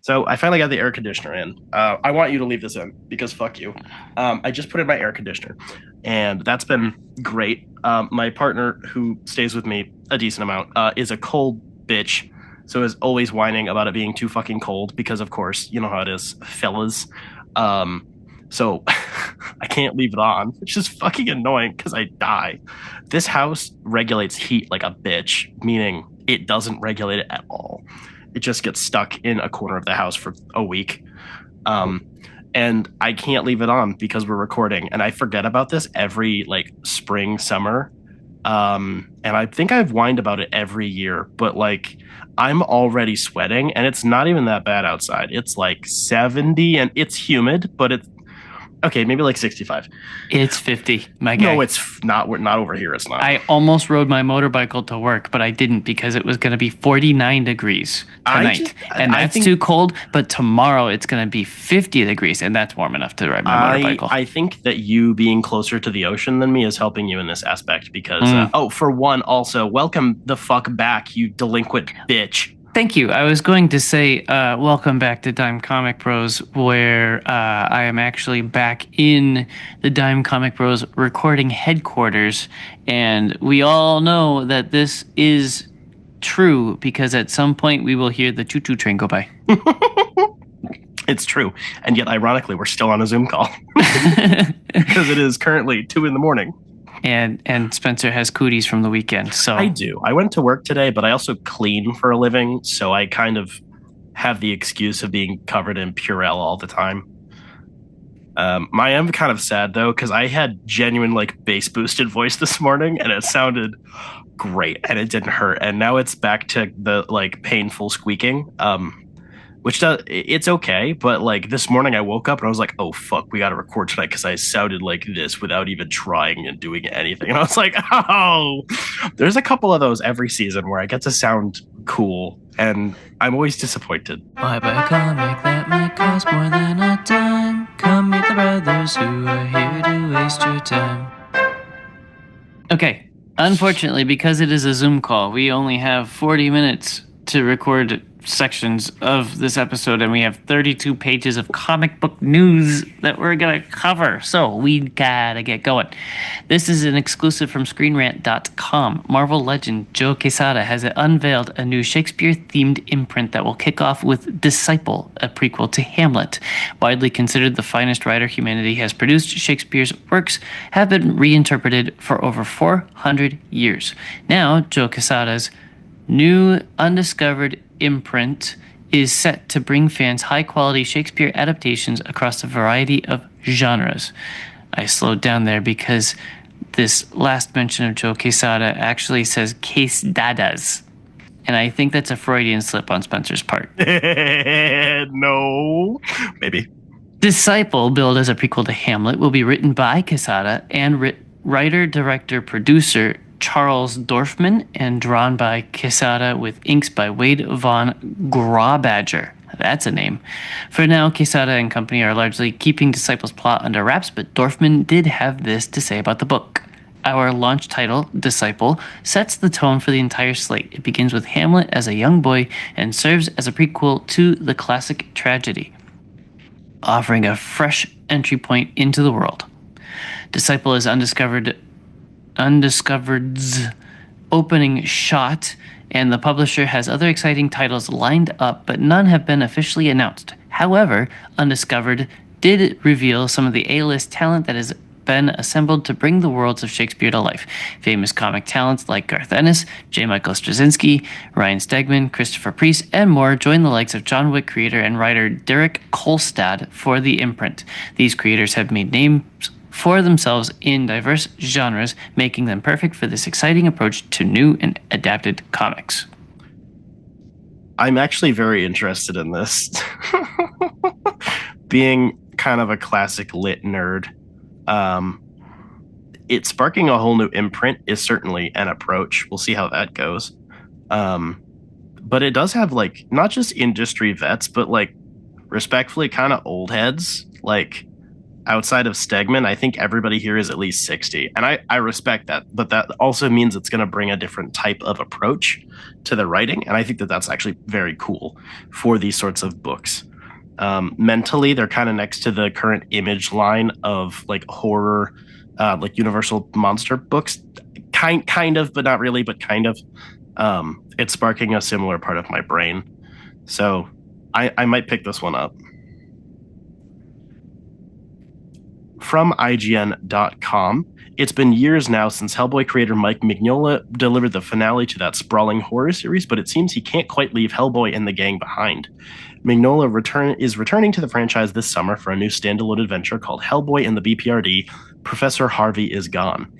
So I finally got the air conditioner in. I want you to leave this in because fuck you. I just put in my air conditioner, and that's been great. My partner, who stays with me a decent amount, is a cold bitch, so is always whining about it being too fucking cold because, of course, you know how it is, fellas. Um, so I can't leave it on, which is fucking annoying because I die. This house regulates heat like a bitch, meaning it doesn't regulate it at all. It just gets stuck in a corner of the house for a week. Um, and I can't leave it on because we're recording. And I forget about this every like spring, summer. And I think I've whined about it every year, but like I'm already sweating and it's not even that bad outside. It's like 70 and it's humid, but it's okay, maybe like 65. It's 50, my No, guy. it's not. We're not over here. It's not. I almost rode my motorcycle to work, but I didn't because it was going to be 49 degrees I tonight. just, And I that's think too cold. But tomorrow it's going to be 50 degrees, and that's warm enough to ride my motorcycle. I think that you being closer to the ocean than me is helping you in this aspect because Mm. oh, for one, also welcome the fuck back, you delinquent bitch. Thank you. I was going to say, welcome back to Dime Comic Bros, where I am actually back in the Dime Comic Bros recording headquarters. And we all know that this is true because at some point we will hear the choo choo train go by. It's true, and yet ironically, we're still on a Zoom call because it is currently 2 in the morning. And Spencer has cooties from the weekend. So I do. I went to work today, but I also clean for a living, so I kind of have the excuse of being covered in Purell all the time. I am kind of sad though because I had genuine like bass boosted voice this morning, and it sounded great, and it didn't hurt. And now it's back to the like painful squeaking. Which does it's okay, but like this morning I woke up and I was like, oh fuck, we got to record tonight because I sounded like this without even trying and doing anything. And I was like, oh, there's a couple of those every season where I get to sound cool, and I'm always disappointed. why buy a comic that might cost more than a dime? Come meet the brothers who are here to waste your time. Okay. Unfortunately, because it is a Zoom call, we only have 40 minutes to record sections of this episode, and we have 32 pages of comic book news that we're going to cover. So we gotta get going. This is an exclusive from ScreenRant.com. Marvel legend Joe Quesada has unveiled a new Shakespeare themed imprint that will kick off with Disciple, a prequel to Hamlet. Widely considered the finest writer humanity has produced, Shakespeare's works have been reinterpreted for over 400 years. Now, Joe Quesada's new undiscovered imprint is set to bring fans high-quality Shakespeare adaptations across a variety of genres. I slowed down there because this last mention of Joe Quesada actually says Quesdadas. And I think that's a Freudian slip on Spencer's part. No, maybe. Disciple, billed as a prequel to Hamlet, will be written by Quesada and writer, director, producer Charles Dorfman and drawn by Quesada with inks by Wade von Grawbadger. That's a name. For now, Quesada and company are largely keeping Disciple's plot under wraps, but Dorfman did have this to say about the book. Our launch title, Disciple, sets the tone for the entire slate. It begins with Hamlet as a young boy and serves as a prequel to the classic tragedy, offering a fresh entry point into the world. Disciple is Undiscovered's opening shot, and the publisher has other exciting titles lined up, but none have been officially announced. However, Undiscovered did reveal some of the A-list talent that has been assembled to bring the worlds of Shakespeare to life. Famous comic talents like Garth Ennis, J. Michael Straczynski, Ryan Stegman, Christopher Priest, and more join the likes of John Wick creator and writer Derek Kolstad for the imprint. These creators have made names for themselves in diverse genres, making them perfect for this exciting approach to new and adapted comics. I'm actually very interested in this. Being kind of a classic lit nerd, it sparking a whole new imprint is certainly an approach. We'll see how that goes. But it does have like not just industry vets, but like respectfully kind of old heads. Like outside of Stegman, I think everybody here is at least 60. And I respect that, but that also means it's going to bring a different type of approach to the writing. And I think that that's actually very cool for these sorts of books. Mentally, they're kind of next to the current Image line of like horror, like Universal monster books. Kind of, but not really, but kind of. It's sparking a similar part of my brain. So I might pick this one up. From IGN.com, it's been years now since Hellboy creator Mike Mignola delivered the finale to that sprawling horror series, but it seems he can't quite leave Hellboy and the gang behind. Mignola is returning to the franchise this summer for a new standalone adventure called Hellboy and the BPRD, Professor Harvey is Gone.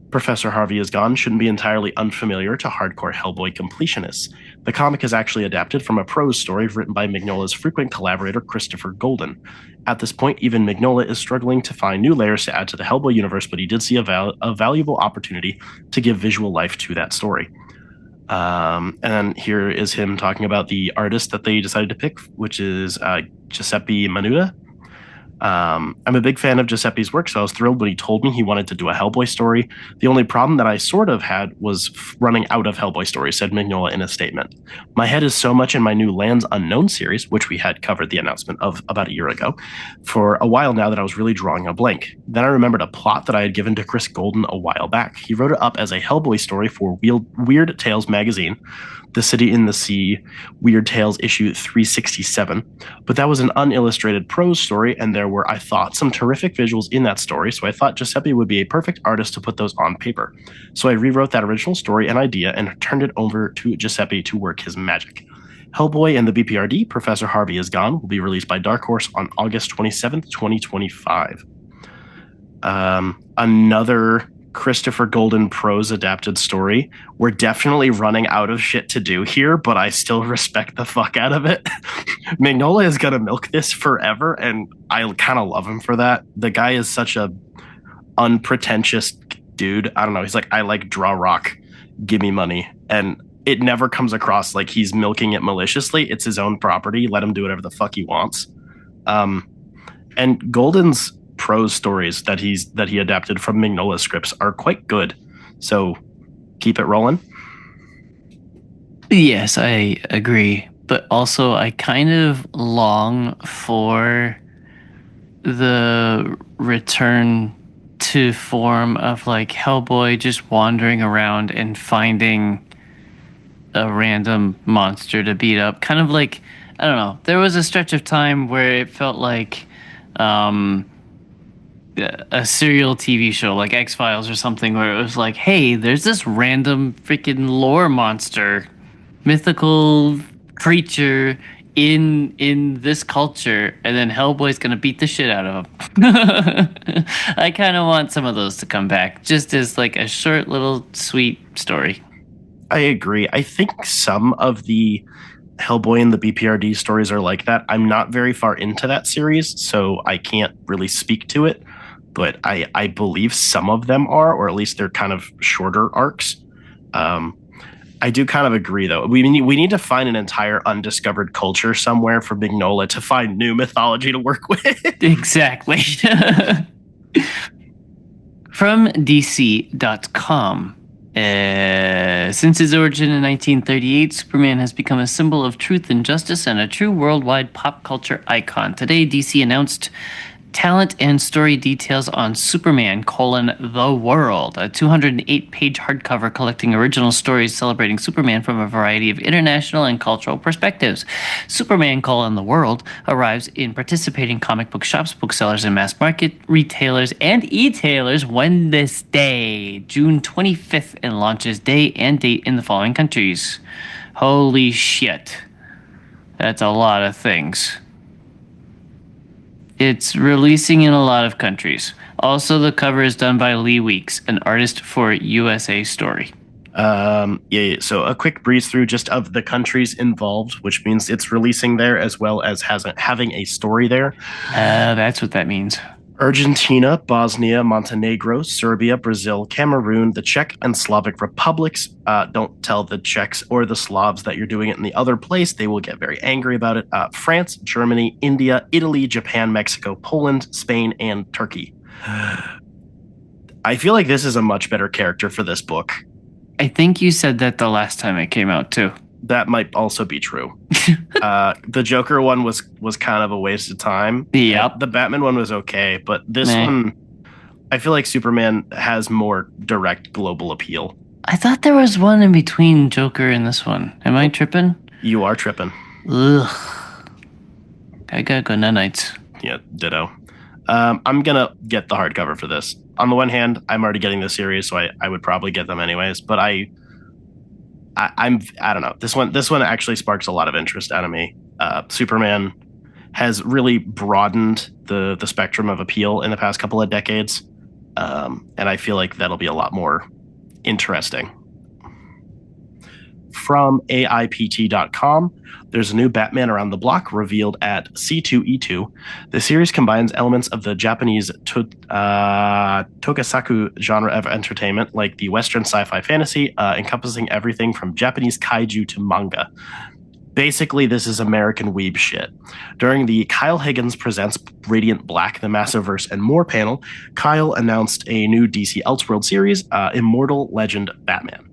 Professor Harvey is Gone shouldn't be entirely unfamiliar to hardcore Hellboy completionists. The comic is actually adapted from a prose story written by Mignola's frequent collaborator Christopher Golden. At this point, even Mignola is struggling to find new layers to add to the Hellboy universe, but he did see a valuable opportunity to give visual life to that story. And here is him talking about the artist that they decided to pick, which is Giuseppe Manuda. I'm a big fan of Giuseppe's work, so I was thrilled when he told me he wanted to do a Hellboy story. The only problem that I sort of had was running out of Hellboy stories, said Mignola in a statement. My head is so much in my new Lands Unknown series, which we had covered the announcement of about a year ago, for a while now that I was really drawing a blank. Then I remembered a plot that I had given to Chris Golden a while back. He wrote it up as a Hellboy story for Weird Tales magazine, The City in the Sea, Weird Tales issue 367. But that was an unillustrated prose story, and there were, I thought, some terrific visuals in that story, so I thought Giuseppe would be a perfect artist to put those on paper. So I rewrote that original story and idea and turned it over to Giuseppe to work his magic. Hellboy and the BPRD, Professor Harvey is Gone, will be released by Dark Horse on August 27th, 2025. Another Christopher Golden prose adapted story. We're definitely running out of shit to do here, but I still respect the fuck out of it. Mignola is gonna milk this forever, and I kind of love him for that. The guy is such a unpretentious dude. I don't know. He's like, I like draw rock, give me money, and it never comes across like he's milking it maliciously. It's his own property. Let him do whatever the fuck he wants. And Golden's prose stories that he adapted from Mignola's scripts are quite good. So keep it rolling. Yes, I agree. But also, I kind of long for the return to form of like Hellboy just wandering around and finding a random monster to beat up. Kind of like, I don't know, there was a stretch of time where it felt like a serial TV show like X-Files or something where it was like, hey, there's this random freaking lore monster, mythical creature in this culture, and then Hellboy's gonna beat the shit out of him. I kind of want some of those to come back, just as like a short little sweet story. I agree. I think some of the Hellboy and the BPRD stories are like that. I'm not very far into that series, so I can't really speak to it. But I believe some of them are, or at least they're kind of shorter arcs. I do kind of agree, though. We need to find an entire undiscovered culture somewhere for Mignola to find new mythology to work with. Exactly. From DC.com. Since his origin in 1938, Superman has become a symbol of truth and justice and a true worldwide pop culture icon. Today, DC announced talent and story details on Superman: The World, a 208-page hardcover collecting original stories celebrating Superman from a variety of international and cultural perspectives. Superman: The World arrives in participating comic book shops, booksellers, and mass market retailers and e-tailers Wednesday, June 25th, and launches day and date in the following countries. Holy shit. That's a lot of things. It's releasing in a lot of countries. Also, the cover is done by Lee Weeks, an artist for USA Story. Yeah. So a quick breeze through just of the countries involved, which means it's releasing there as well as having a story there. That's what that means. Argentina, Bosnia, Montenegro, Serbia, Brazil, Cameroon, the Czech and Slavic republics. Don't tell the Czechs or the Slavs that you're doing it in the other place. They will get very angry about it. France, Germany, India, Italy, Japan, Mexico, Poland, Spain, and Turkey. I feel like this is a much better character for this book. I think you said that the last time it came out, too. That might also be true. The Joker one was kind of a waste of time. Yep. The Batman one was okay, but this one, I feel like Superman has more direct global appeal. I thought there was one in between Joker and this one. Am I tripping? You are tripping. Ugh. I gotta go nights. Yeah, ditto. I'm gonna get the hardcover for this. On the one hand, I'm already getting the series, so I would probably get them anyways. But I don't know. This one actually sparks a lot of interest out of me. Superman has really broadened the spectrum of appeal in the past couple of decades, and I feel like that'll be a lot more interesting. From AIPT.com, there's a new Batman Around the Block revealed at S5E24. The series combines elements of the Japanese tokusatsu genre of entertainment, like the Western sci-fi fantasy, encompassing everything from Japanese kaiju to manga. Basically, this is American weeb shit. During the Kyle Higgins Presents Radiant Black, the Massiverse, and More panel, Kyle announced a new DC Elseworld series, Immortal Legend Batman.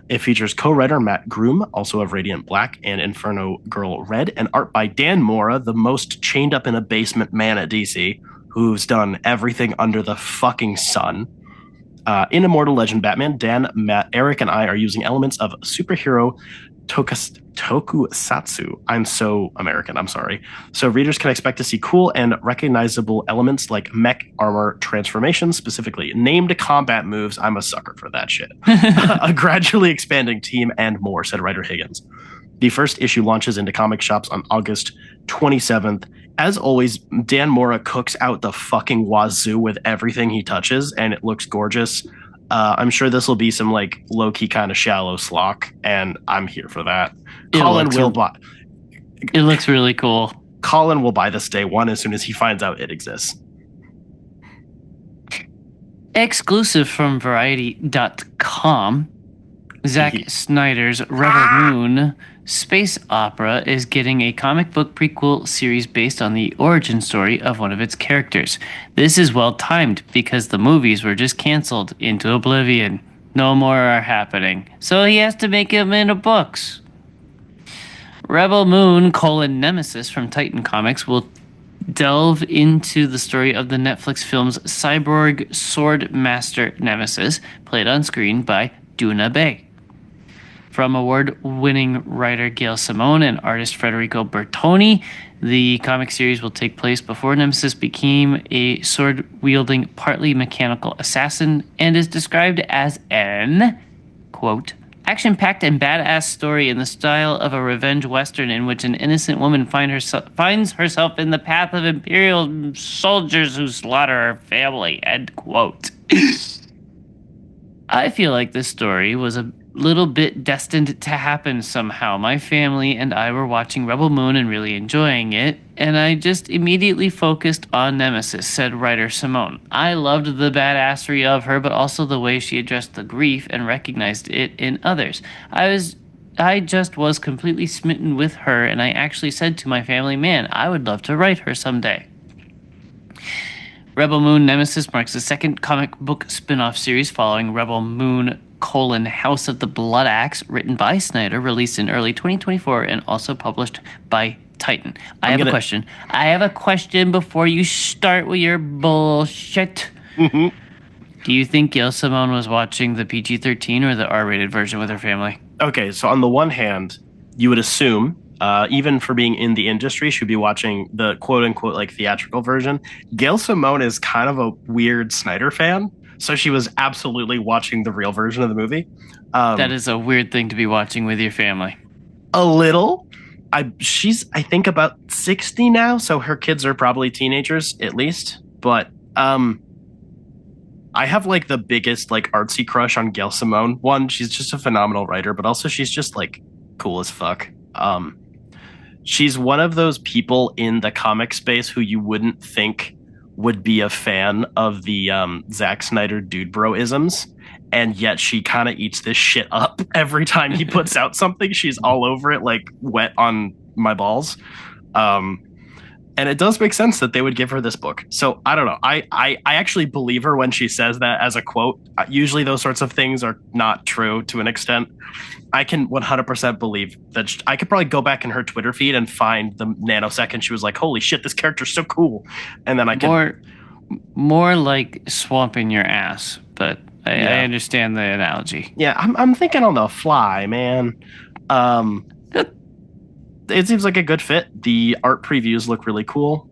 It features co-writer Matt Groom, also of Radiant Black and Inferno Girl Red, and art by Dan Mora, the most chained up in a basement man at DC, who's done everything under the fucking sun. In Immortal Legend Batman, Dan, Matt, Eric, and I are using elements of superhero tokusatsu. I'm so American, I'm sorry. So readers can expect to see cool and recognizable elements like mech armor transformations, specifically named combat moves. I'm a sucker for that shit. A gradually expanding team and more, said writer Higgins. The first issue launches into comic shops on August 27th. As always, Dan Mora cooks out the fucking wazoo with everything he touches, and it looks gorgeous. I'm sure this will be some like low-key kind of shallow slock, and I'm here for that. Collin will buy. It looks really cool. Collin will buy this day one as soon as he finds out it exists. Exclusive from Variety.com, Zack Snyder's Rebel Moon space opera is getting a comic book prequel series based on the origin story of one of its characters. This is well timed because the movies were just canceled into oblivion. No more are happening. So he has to make them into books. Rebel Moon: Nemesis from Titan Comics will delve into the story of the Netflix film's cyborg sword master Nemesis, played on screen by Duna Bay. From award-winning writer Gail Simone and artist Federico Bertoni, the comic series will take place before Nemesis became a sword-wielding, partly mechanical assassin and is described as an, quote, action-packed and badass story in the style of a revenge western in which an innocent woman finds herself in the path of Imperial soldiers who slaughter her family, end quote. I feel like this story was a little bit destined to happen somehow. My family and I were watching Rebel Moon and really enjoying it, and I just immediately focused on Nemesis, said writer Simone. I loved the badassery of her, but also the way she addressed the grief and recognized it in others. I just was completely smitten with her, and I actually said to my family, man, I would love to write her someday. Rebel Moon Nemesis marks the second comic book spin-off series following Rebel Moon: House of the Blood Axe, written by Snyder, released in early 2024, and also published by Titan. I have a question. I have a question before you start with your bullshit. Mm-hmm. Do you think Gail Simone was watching the PG-13 or the R-rated version with her family? Okay, so on the one hand, you would assume, even for being in the industry, she'd be watching the quote-unquote like theatrical version. Gail Simone is kind of a weird Snyder fan. So she was absolutely watching the real version of the movie. That is a weird thing to be watching with your family. A little. She's, I think, about 60 now, so her kids are probably teenagers, at least. But I have, like, the biggest, like, artsy crush on Gail Simone. One, she's just a phenomenal writer, but also she's just, like, cool as fuck. She's one of those people in the comic space who you wouldn't think would be a fan of the Zack Snyder dude bro-isms, and yet she kind of eats this shit up every time he puts out something. She's all over it, like wet on my balls. Um, and it does make sense that they would give her this book. So I don't know. I actually believe her when she says that as a quote. Usually those sorts of things are not true to an extent. I can 100% believe that I could probably go back in her Twitter feed and find the nanosecond she was like, "Holy shit, this character's so cool," and then I could more like swamping your ass, but I understand the analogy. Yeah, I'm thinking on the fly, man. Um, it seems like a good fit. The art previews look really cool.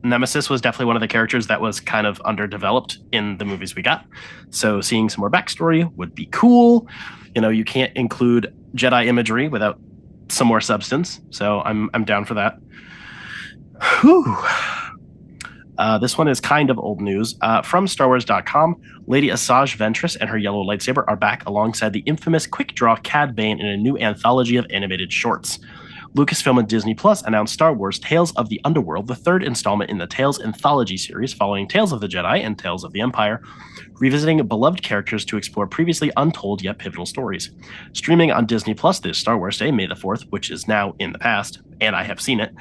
Nemesis was definitely one of the characters that was kind of underdeveloped in the movies we got. So seeing some more backstory would be cool. You know, you can't include Jedi imagery without some more substance. So I'm down for that. Whew. This one is kind of old news. From StarWars.com, Lady Asajj Ventress and her yellow lightsaber are back alongside the infamous Quick Draw Cad Bane in a new anthology of animated shorts. Lucasfilm and Disney Plus announced Star Wars Tales of the Underworld, the third installment in the Tales anthology series following Tales of the Jedi and Tales of the Empire, revisiting beloved characters to explore previously untold yet pivotal stories. Streaming on Disney Plus this Star Wars Day, May the 4th, which is now in the past, and I have seen it.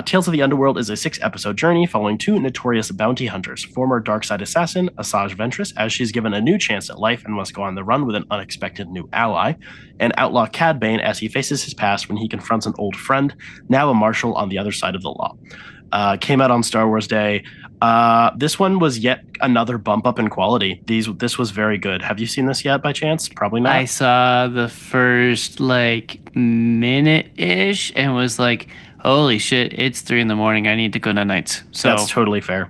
Tales of the Underworld is a 6-episode journey following two notorious bounty hunters, former dark-side assassin Asajj Ventress, as she's given a new chance at life and must go on the run with an unexpected new ally, and outlaw Cad Bane as he faces his past when he confronts an old friend, now a marshal on the other side of the law. Came out on Star Wars Day. This one was yet another bump up in quality. This was very good. Have you seen this yet by chance? Probably not. I saw the first minute-ish and was like, holy shit, it's 3 a.m. I need to go to nights. So that's totally fair.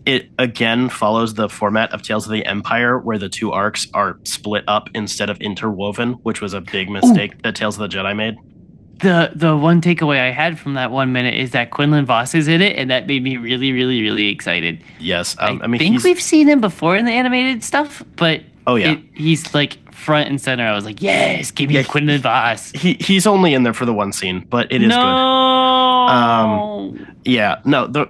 It again follows the format of Tales of the Empire, where the two arcs are split up instead of interwoven, which was a big mistake that Tales of the Jedi made. The one takeaway I had from that 1 minute is that Quinlan Vos is in it, and that made me really, really, really excited. Yes, I think we've seen him before in the animated stuff, but he's like front and center. I was like, yes, give me Quinlan Vos. He's only in there for the one scene, but it is good.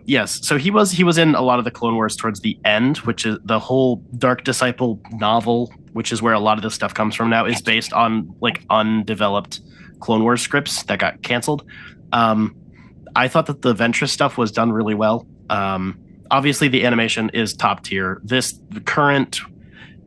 Yes. So he was in a lot of the Clone Wars towards the end, which is the whole Dark Disciple novel, which is where a lot of this stuff comes from now, is based on like undeveloped Clone Wars scripts that got canceled. I thought that the Ventress stuff was done really well. Obviously, the animation is top tier. The current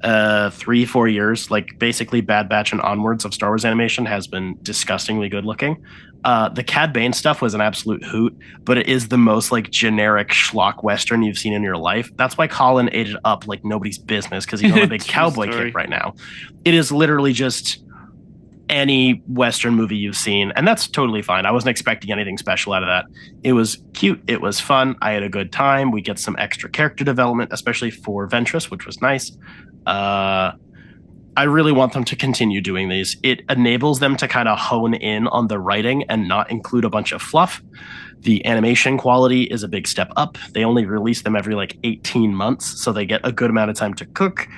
3-4 years, like basically Bad Batch and onwards of Star Wars animation, has been disgustingly good looking. The Cad Bane stuff was an absolute hoot, but it is the most like generic schlock Western you've seen in your life. That's why Collin ate it up like nobody's business, because he's on a big cowboy kick right now. It is literally just any Western movie you've seen, and that's totally fine. I wasn't expecting anything special out of that. It was cute. It was fun. I had a good time. We get some extra character development, especially for Ventress, which was nice. I really want them to continue doing these. It enables them to kind of hone in on the writing and not include a bunch of fluff. The animation quality is a big step up. They only release them every like 18 months, so they get a good amount of time to cook.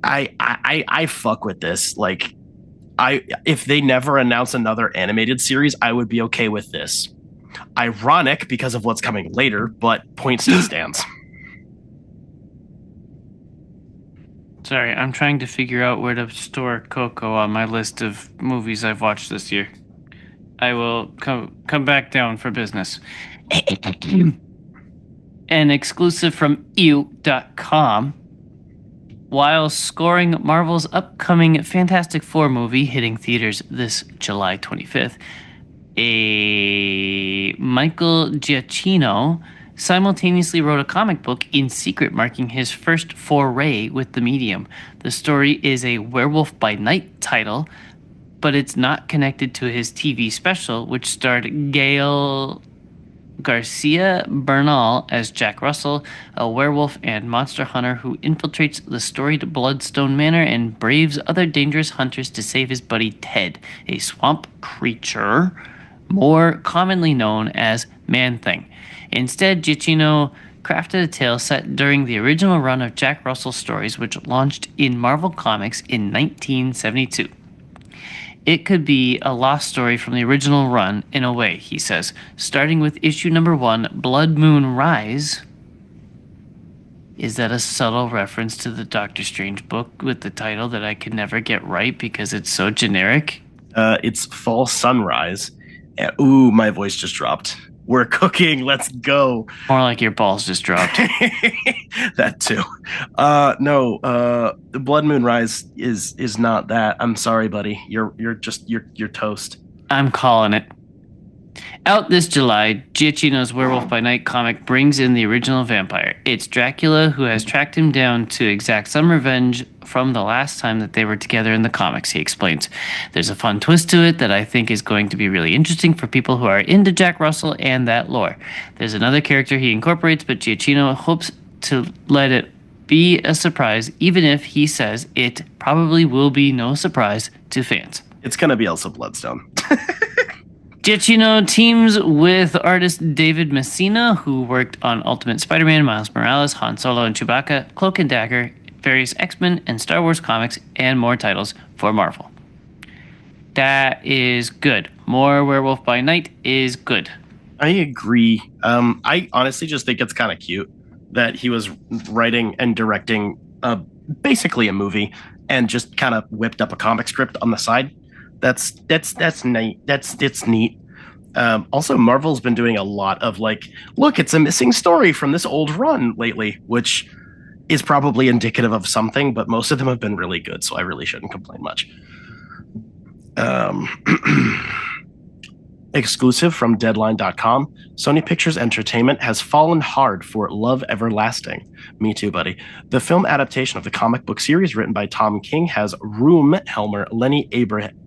I fuck with this. Like, if they never announce another animated series, I would be okay with this. Ironic because of what's coming later, but point still stands. Sorry, I'm trying to figure out where to store Coco on my list of movies I've watched this year. I will come back down for business. An exclusive from EU.com. While scoring Marvel's upcoming Fantastic Four movie hitting theaters this July 25th, Michael Giacchino simultaneously wrote a comic book in secret marking his first foray with the medium. The story is a Werewolf by Night title, but it's not connected to his TV special, which starred Gael Garcia Bernal as Jack Russell, a werewolf and monster hunter who infiltrates the storied Bloodstone Manor and braves other dangerous hunters to save his buddy Ted, a swamp creature more commonly known as Man-Thing. Instead, Giacchino crafted a tale set during the original run of Jack Russell stories, which launched in Marvel Comics in 1972. It could be a lost story from the original run in a way, he says, starting with issue number 1, Blood Moon Rise. Is that a subtle reference to the Doctor Strange book with the title that I could never get right because it's so generic? It's Fall Sunrise. And, ooh, my voice just dropped. We're cooking. Let's go. More like your balls just dropped. That too. No. The Blood Moon Rise is not that. I'm sorry, buddy. You're toast. I'm calling it. Out this July, Giacchino's Werewolf by Night comic brings in the original vampire. It's Dracula who has tracked him down to exact some revenge from the last time that they were together in the comics, he explains. There's a fun twist to it that I think is going to be really interesting for people who are into Jack Russell and that lore. There's another character he incorporates, but Giacchino hopes to let it be a surprise, even if he says it probably will be no surprise to fans. It's going to be Elsa Bloodstone. Giacchino teams with artist David Messina, who worked on Ultimate Spider-Man, Miles Morales, Han Solo, and Chewbacca, Cloak and Dagger, various X-Men and Star Wars comics, and more titles for Marvel. That is good. More Werewolf by Night is good. I agree. I honestly just think it's kind of cute that he was writing and directing basically a movie and just kind of whipped up a comic script on the side. That's neat. It's neat. Also, Marvel's been doing a lot of look, it's a missing story from this old run lately, which is probably indicative of something, but most of them have been really good, so I really shouldn't complain much. Exclusive from Deadline.com, Sony Pictures Entertainment has fallen hard for Love Everlasting. Me too, buddy. The film adaptation of the comic book series written by Tom King has Room Helmer Lenny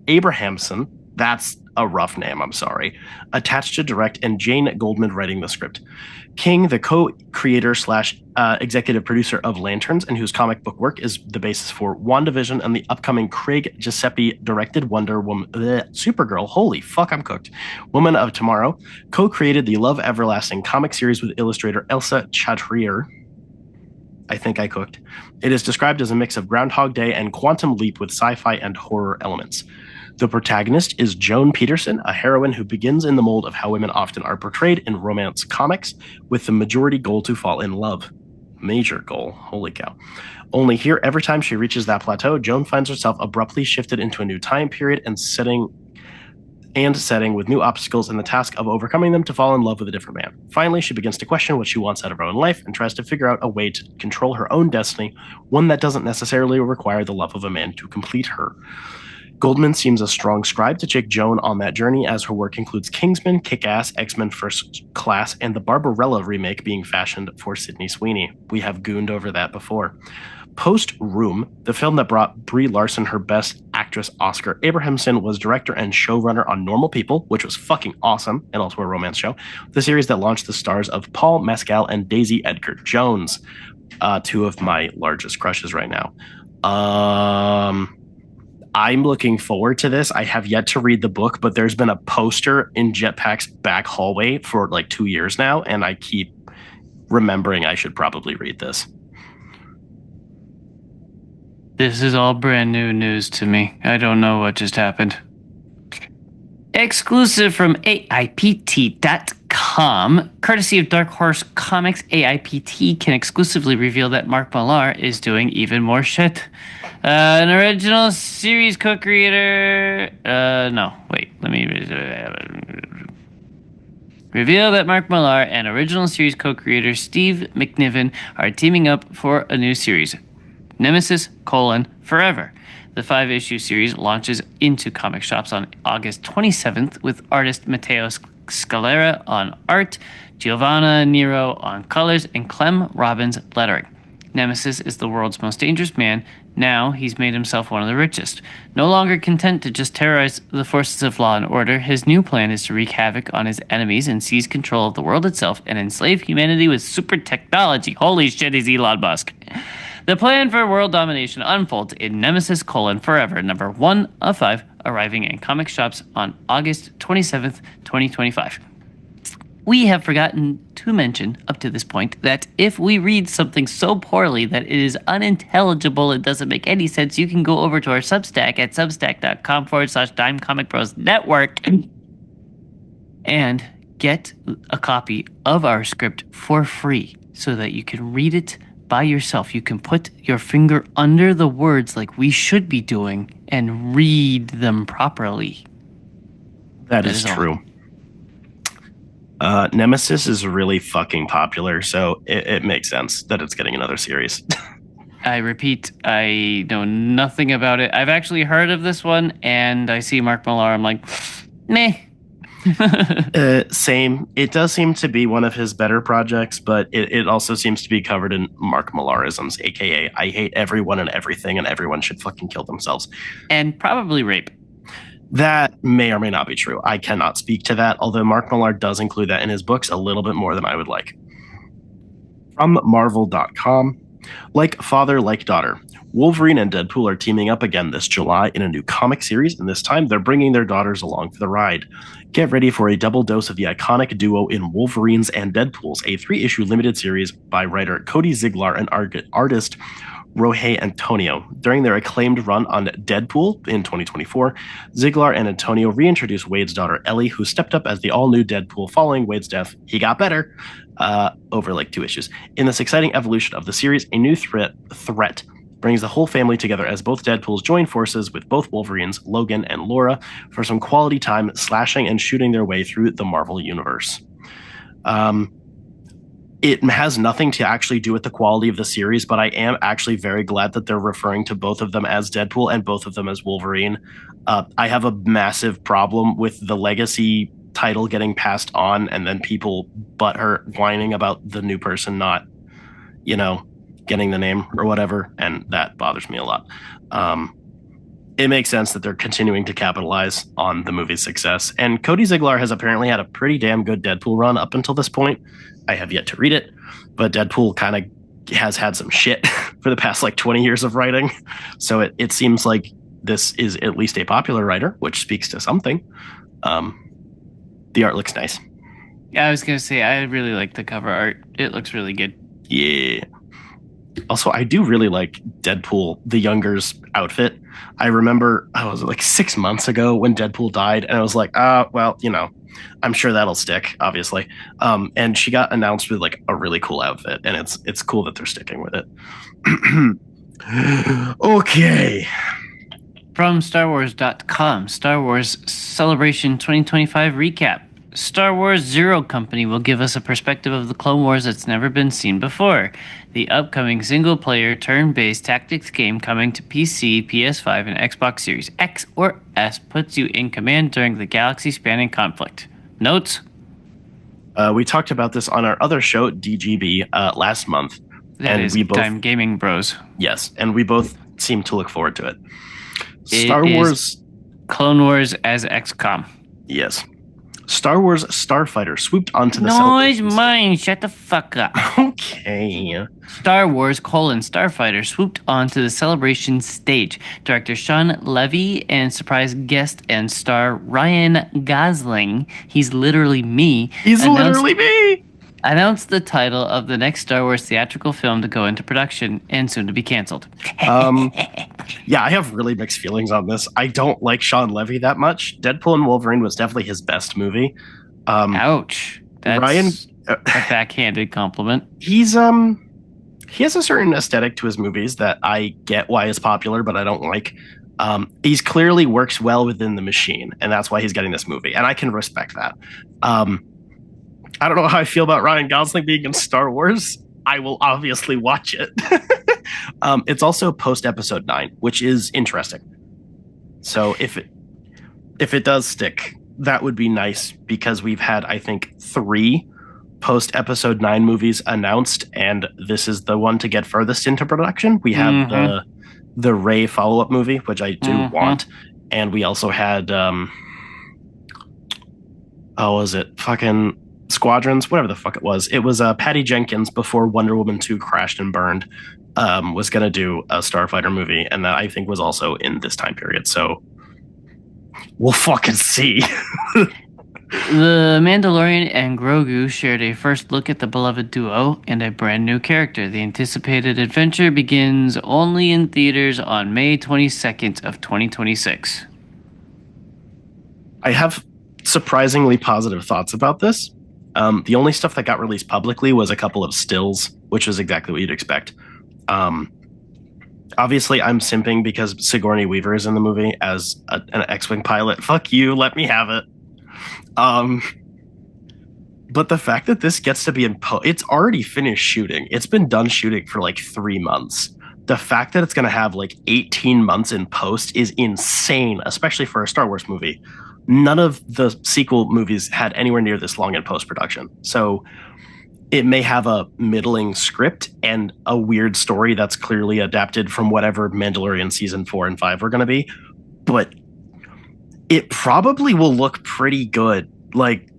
Abrahamson, that's a rough name, I'm sorry, attached to direct, and Jane Goldman writing the script. King, the co-creator / executive producer of Lanterns, and whose comic book work is the basis for WandaVision and the upcoming Craig Giuseppe directed Wonder Woman, Supergirl, holy fuck, I'm cooked, Woman of Tomorrow, co-created the Love Everlasting comic series with illustrator Elsa Chatrier. I think I cooked. It is described as a mix of Groundhog Day and Quantum Leap with sci-fi and horror elements. The protagonist is Joan Peterson, a heroine who begins in the mold of how women often are portrayed in romance comics, with the majority goal to fall in love. Major goal, holy cow. Only here, every time she reaches that plateau, Joan finds herself abruptly shifted into a new time period and setting with new obstacles and the task of overcoming them to fall in love with a different man. Finally, she begins to question what she wants out of her own life and tries to figure out a way to control her own destiny, one that doesn't necessarily require the love of a man to complete her. Goldman seems a strong scribe to take Joan on that journey, as her work includes Kingsman, Kick-Ass, X-Men First Class, and the Barbarella remake being fashioned for Sydney Sweeney. We have gooned over that before. Post-Room, the film that brought Brie Larson her Best Actress Oscar, Abrahamson was director and showrunner on Normal People, which was fucking awesome, and also a romance show, the series that launched the stars of Paul Mescal and Daisy Edgar Jones, two of my largest crushes right now. I'm looking forward to this. I have yet to read the book, but there's been a poster in Jetpack's back hallway for 2 years now, and I keep remembering I should probably read this. This is all brand new news to me. I don't know what just happened. Exclusive from AIPT.com, courtesy of Dark Horse Comics, AIPT can exclusively reveal that Mark Millar is doing even more shit. An original series co-creator... Reveal that Mark Millar and original series co-creator Steve McNiven are teaming up for a new series, Nemesis: Forever. The 5-issue series launches into comic shops on August 27th with artist Matteo Scalera on art, Giovanna Nero on colors, and Clem Robbins lettering. Nemesis is the world's most dangerous man. Now he's made himself one of the richest. No longer content to just terrorize the forces of law and order, his new plan is to wreak havoc on his enemies and seize control of the world itself and enslave humanity with super technology. Holy shit, he's Elon Musk. The plan for world domination unfolds in Nemesis: Forever, number 1 of 5, arriving in comic shops on August 27th, 2025. we have forgotten to mention up to this point that if we read something so poorly that it is unintelligible, it doesn't make any sense, you can go over to our Substack at substack.com/dimecomicbros network and get a copy of our script for free so that you can read it by yourself. You can put your finger under the words like we should be doing and read them properly. That is true. Nemesis is really fucking popular, so it makes sense that it's getting another series. I repeat, I know nothing about it. I've actually heard of this one, and I see Mark Millar. I'm like, meh. Same. It does seem to be one of his better projects, but it also seems to be covered in Mark Millarisms, aka I hate everyone and everything, and everyone should fucking kill themselves. And probably rape. That may or may not be true. I cannot speak to that, although Mark Millar does include that in his books a little bit more than I would like. From Marvel.com, like father, like daughter. Wolverine and Deadpool are teaming up again this July in a new comic series, and this time they're bringing their daughters along for the ride. Get ready for a double dose of the iconic duo in Wolverines and Deadpools, a 3-issue limited series by writer Cody Ziglar and artist Rohei Antonio. During their acclaimed run on Deadpool in 2024, Ziglar and Antonio reintroduced Wade's daughter Ellie, who stepped up as the all-new Deadpool following Wade's death. He got better over like 2 issues. In this exciting evolution of the series, a new threat brings the whole family together as both Deadpools join forces with both Wolverines, Logan and Laura, for some quality time slashing and shooting their way through the Marvel Universe. It has nothing to actually do with the quality of the series, but I am actually very glad that they're referring to both of them as Deadpool and both of them as Wolverine. I have a massive problem with the legacy title getting passed on and then people butthurt whining about the new person not, getting the name or whatever, and that bothers me a lot. It makes sense that they're continuing to capitalize on the movie's success, and Cody Ziglar has apparently had a pretty damn good Deadpool run up until this point. I have yet to read it, but Deadpool kind of has had some shit for the past 20 years of writing, so it seems like this is at least a popular writer, which speaks to something. The art looks nice. Yeah, I was gonna say I really like the cover art. It looks really good. Yeah. Also, I do really like Deadpool, the Younger's outfit. I remember, was it 6 months ago when Deadpool died, and I was like, well, I'm sure that'll stick, obviously. And she got announced with a really cool outfit, and it's cool that they're sticking with it. Okay. From StarWars.com, Star Wars Celebration 2025 recap. Star Wars Zero Company will give us a perspective of the Clone Wars that's never been seen before. The upcoming single-player turn-based tactics game coming to PC, PS5, and Xbox Series X or S puts you in command during the galaxy-spanning conflict. Notes? We talked about this on our other show, DGB, last month. That is Time Gaming Bros. Yes, and we both seem to look forward to it. Star Wars... Clone Wars as XCOM. Yes. Star Wars Starfighter swooped onto the Noise mine, shut the fuck up. Okay. Star Wars: Starfighter swooped onto the celebration stage. Director Sean Levy and surprise guest and star Ryan Gosling, he's literally me. Announced the title of the next Star Wars theatrical film to go into production and soon to be canceled. Yeah, I have really mixed feelings on this. I don't like Sean Levy that much. Deadpool and Wolverine was definitely his best movie. Ouch. That's a backhanded compliment. He has a certain aesthetic to his movies that I get why it's popular, but I don't like. He's clearly works well within the machine, and that's why he's getting this movie, and I can respect that. I don't know how I feel about Ryan Gosling being in Star Wars. I will obviously watch it. It's also post episode 9, which is interesting. So if it does stick, that would be nice, because we've had, I think, 3 post episode 9 movies announced, and this is the one to get furthest into production. We have the Rey follow-up movie, which I do want, and we also had was it fucking Squadrons, whatever the fuck it was. It was Patty Jenkins, before Wonder Woman 2 crashed and burned, was going to do a Starfighter movie, and that I think was also in this time period. So we'll fucking see. The Mandalorian and Grogu shared a first look at the beloved duo and a brand new character. The anticipated adventure begins only in theaters on May 22nd of 2026. I have surprisingly positive thoughts about this. The only stuff that got released publicly was a couple of stills, which is exactly what you'd expect. Obviously, I'm simping because Sigourney Weaver is in the movie as an X-wing pilot. Fuck you, let me have it. But the fact that this gets to be in it's already finished shooting. It's been done shooting for like 3 months. The fact that it's going to have like 18 months in post is insane, especially for a Star Wars movie. None of the sequel movies had anywhere near this long in post production. So it may have a middling script and a weird story that's clearly adapted from whatever Mandalorian season 4 and 5 are going to be, but it probably will look pretty good. Like,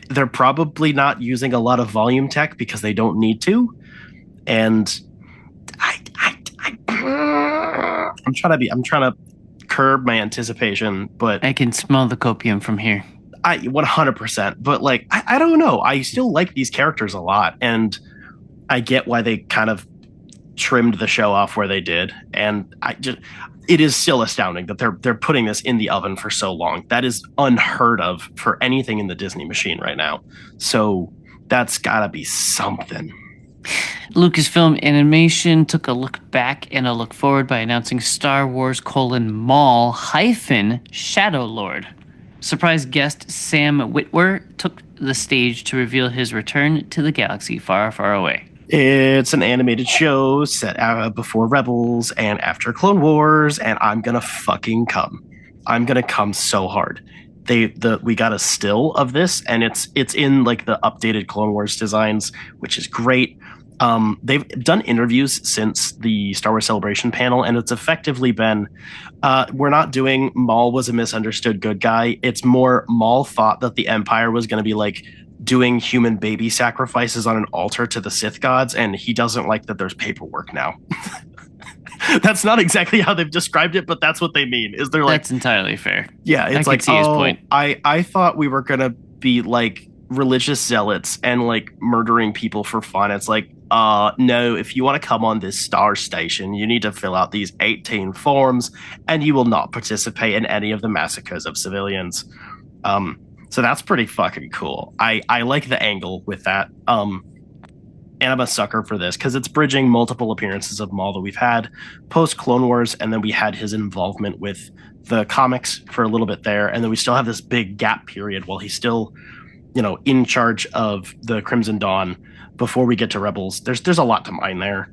they're probably not using a lot of volume tech because they don't need to. And I'm trying to curb my anticipation, but I can smell the copium from here. 100%. But like, I don't know. I still like these characters a lot, and I get why they kind of trimmed the show off where they did. And it is still astounding that they're putting this in the oven for so long. That is unheard of for anything in the Disney machine right now. So that's gotta be something. Lucasfilm Animation took a look back and a look forward by announcing Star Wars: Maul - Shadow Lord. Surprise guest Sam Witwer took the stage to reveal his return to the galaxy far, far away. It's an animated show set before Rebels and after Clone Wars, and I'm gonna fucking come. I'm gonna come so hard. We got a still of this, and it's in like the updated Clone Wars designs, which is great. They've done interviews since the Star Wars Celebration panel, and it's effectively been, we're not doing Maul was a misunderstood good guy. It's more Maul thought that the Empire was going to be like doing human baby sacrifices on an altar to the Sith gods, and he doesn't like that there's paperwork now. That's not exactly how they've described it, but that's what they mean. Is they're like, that's entirely fair. Yeah, it's I like, see his point. I thought we were gonna be like religious zealots and like murdering people for fun. It's like, no, if you want to come on this star station, you need to fill out these 18 forms, and you will not participate in any of the massacres of civilians. So that's pretty fucking cool. I like the angle with that. And I'm a sucker for this because it's bridging multiple appearances of Maul that we've had post Clone Wars, and then we had his involvement with the comics for a little bit there, and then we still have this big gap period while he's still, in charge of the Crimson Dawn before we get to Rebels. There's a lot to mine there.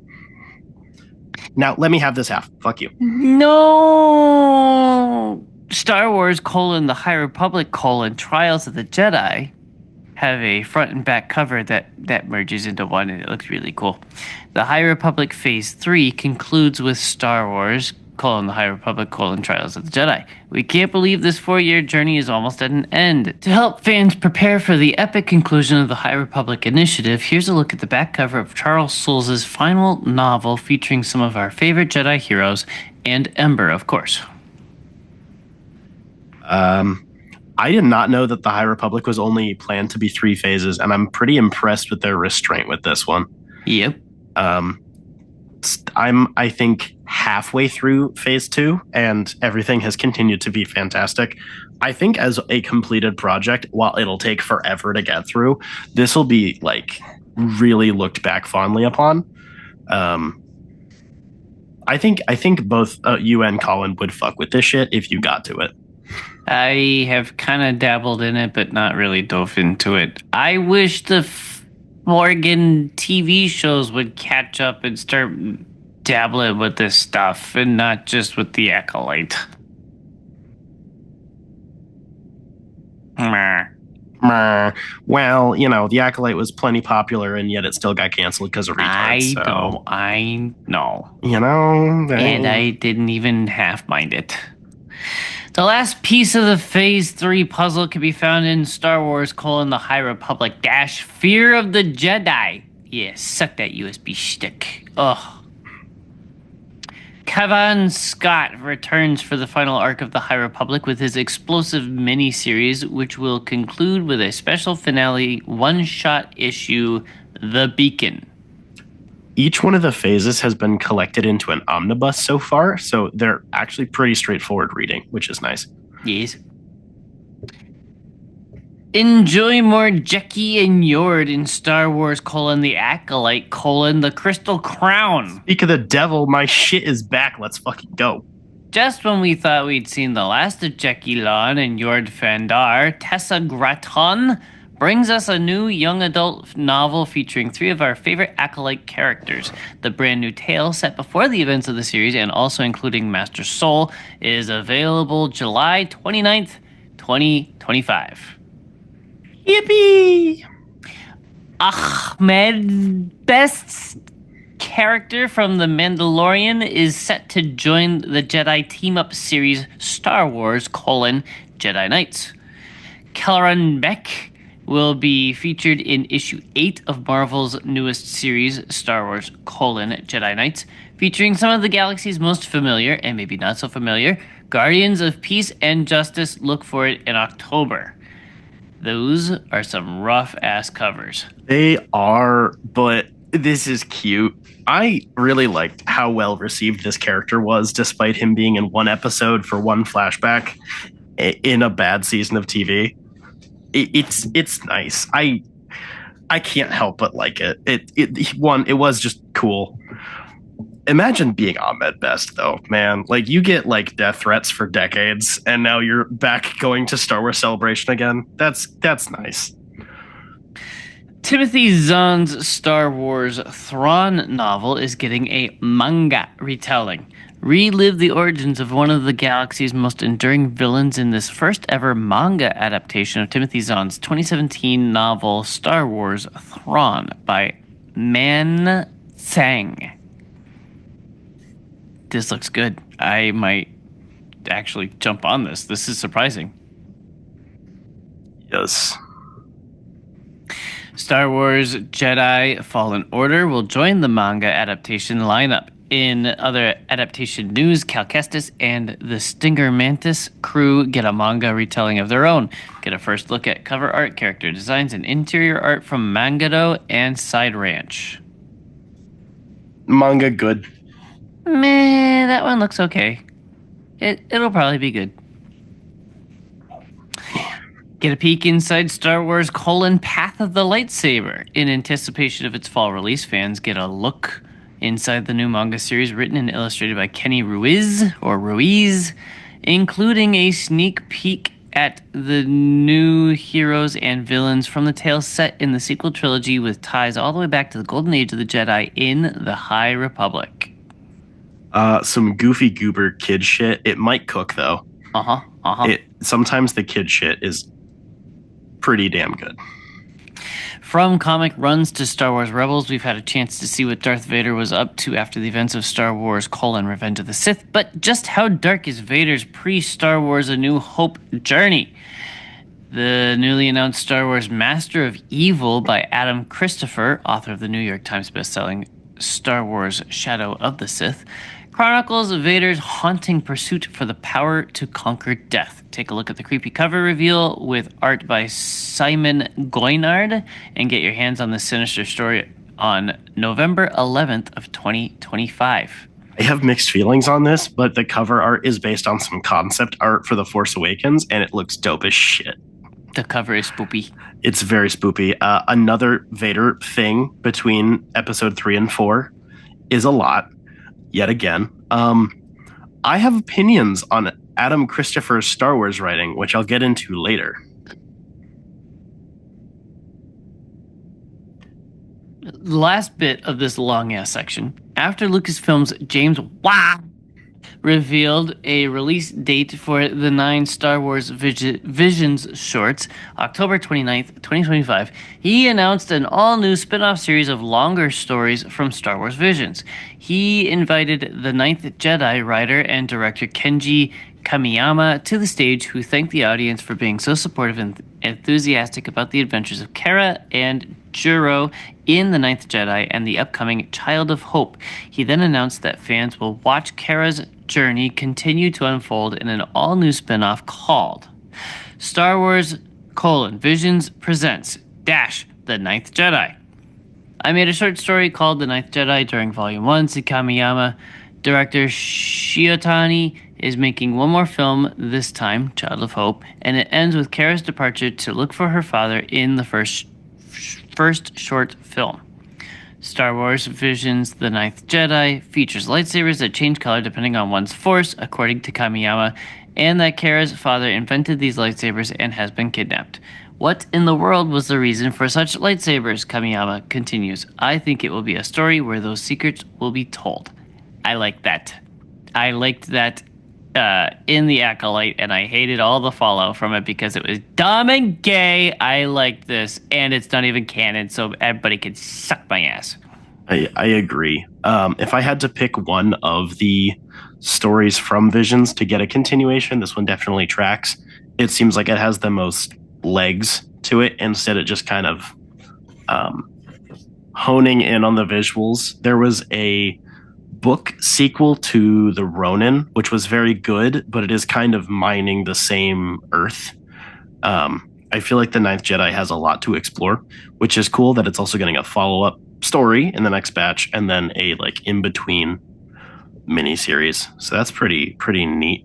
Now let me have this half. Fuck you. No. Star Wars: The High Republic: Trials of the Jedi have a front and back cover that merges into one, and it looks really cool. The High Republic Phase 3 concludes with Star Wars: The High Republic: Trials of the Jedi. We can't believe this 4-year journey is almost at an end. To help fans prepare for the epic conclusion of the High Republic initiative, here's a look at the back cover of Charles Soule's final novel featuring some of our favorite Jedi heroes, and Ember, of course. I did not know that the High Republic was only planned to be 3 phases, and I'm pretty impressed with their restraint with this one. Yep. I think, halfway through phase 2, and everything has continued to be fantastic. I think as a completed project, while it'll take forever to get through, this will be like really looked back fondly upon. I think both you and Collin would fuck with this shit if you got to it. I have kind of dabbled in it, but not really dove into it. I wish the Morgan TV shows would catch up and start dabbling with this stuff and not just with the Acolyte. Well, the Acolyte was plenty popular, and yet it still got canceled because of retards. I know. And I didn't even half mind it. The last piece of the Phase 3 puzzle can be found in Star Wars: The High Republic - Fear of the Jedi. Yeah, suck that USB stick. Ugh. Cavan Scott returns for the final arc of the High Republic with his explosive miniseries, which will conclude with a special finale one-shot issue, The Beacon. Each one of the phases has been collected into an omnibus so far, so they're actually pretty straightforward reading, which is nice. Yes. Enjoy more Jecki and Yord in Star Wars: The Acolyte: The Crystal Crown. Speak of the devil, my shit is back. Let's fucking go. Just when we thought we'd seen the last of Jecki Lon and Yord Fandar, Tessa Graton brings us a new young adult novel featuring 3 of our favorite Acolyte characters. The brand new tale, set before the events of the series and also including Master Soul, is available July 29th, 2025. Yippee! Ahmed Best's character from The Mandalorian is set to join the Jedi team-up series Star Wars: Jedi Knights. Kelleran Beck will be featured in issue 8 of Marvel's newest series, Star Wars: Jedi Knights, featuring some of the galaxy's most familiar, and maybe not so familiar, Guardians of Peace and Justice. Look for it in October. Those are some rough-ass covers. They are, but this is cute. I really liked how well received this character was, despite him being in one episode for one flashback in a bad season of TV. It's nice. I can't help but like it. It was just cool. Imagine being Ahmed Best, though, man. Like, you get like death threats for decades, and now you're back going to Star Wars Celebration again. That's nice. Timothy Zahn's Star Wars Thrawn novel is getting a manga retelling. Relive the origins of one of the galaxy's most enduring villains in this first ever manga adaptation of Timothy Zahn's 2017 novel Star Wars Thrawn by Man Tsang. This looks good. I might actually jump on this. This is surprising. Yes. Star Wars Jedi Fallen Order will join the manga adaptation lineup. In other adaptation news, Cal Kestis and the Stinger Mantis crew get a manga retelling of their own. Get a first look at cover art, character designs, and interior art from Mangado and Side Ranch. Manga good. Meh, that one looks okay. It'll probably be good. Get a peek inside Star Wars: Path of the Lightsaber. In anticipation of its fall release, fans get a look inside the new manga series written and illustrated by Kenny Ruiz, including a sneak peek at the new heroes and villains from the tale set in the sequel trilogy with ties all the way back to the Golden Age of the Jedi in the High Republic. Some goofy goober kid shit. It might cook, though. Sometimes the kid shit is pretty damn good. From comic runs to Star Wars Rebels, we've had a chance to see what Darth Vader was up to after the events of Star Wars: Revenge of the Sith, but just how dark is Vader's pre-Star Wars A New Hope journey? The newly announced Star Wars Master of Evil by Adam Christopher, author of the New York Times bestselling Star Wars: Shadow of the Sith, chronicles Vader's haunting pursuit for the power to conquer death. Take a look at the creepy cover reveal with art by Simon Goynard and get your hands on the sinister story on November 11th of 2025. I have mixed feelings on this, but the cover art is based on some concept art for The Force Awakens, and it looks dope as shit. The cover is spoopy. It's very spoopy. Another Vader thing between episode 3 and 4 is a lot. Yet again, I have opinions on Adam Christopher's Star Wars writing, which I'll get into later. The last bit of this long-ass section. After Lucasfilm's James Wan revealed a release date for the 9 Star Wars Visions shorts, October 29th, 2025, he announced an all-new spin-off series of longer stories from Star Wars Visions. He invited the 9th Jedi writer and director Kenji Kamiyama to the stage, who thanked the audience for being so supportive and enthusiastic about the adventures of Kara and Juro in The Ninth Jedi and the upcoming Child of Hope. He then announced that fans will watch Kara's journey continue to unfold in an all-new spin-off called Star Wars: Visions Presents The Ninth Jedi. I made a short story called The Ninth Jedi during Volume 1. Kamiyama director Shiotani is making one more film, this time Child of Hope, and it ends with Kara's departure to look for her father in the first short film. Star Wars Visions: The Ninth Jedi features lightsabers that change color depending on one's force, according to Kamiyama, and that Kara's father invented these lightsabers and has been kidnapped. What in the world was the reason for such lightsabers? Kamiyama continues. I think it will be a story where those secrets will be told. I like that. I liked that in The Acolyte, and I hated all the fallout from it because it was dumb and gay. I liked this, and it's not even canon, so everybody can suck my ass. I agree. If I had to pick one of the stories from Visions to get a continuation, this one definitely tracks. It seems like it has the most legs to it. Instead, it just kind of honing in on the visuals. There was a book sequel to The Ronin, which was very good, but it is kind of mining the same earth. I feel like The Ninth Jedi has a lot to explore, which is cool that it's also getting a follow-up story in the next batch and then a like in-between miniseries. So that's pretty neat.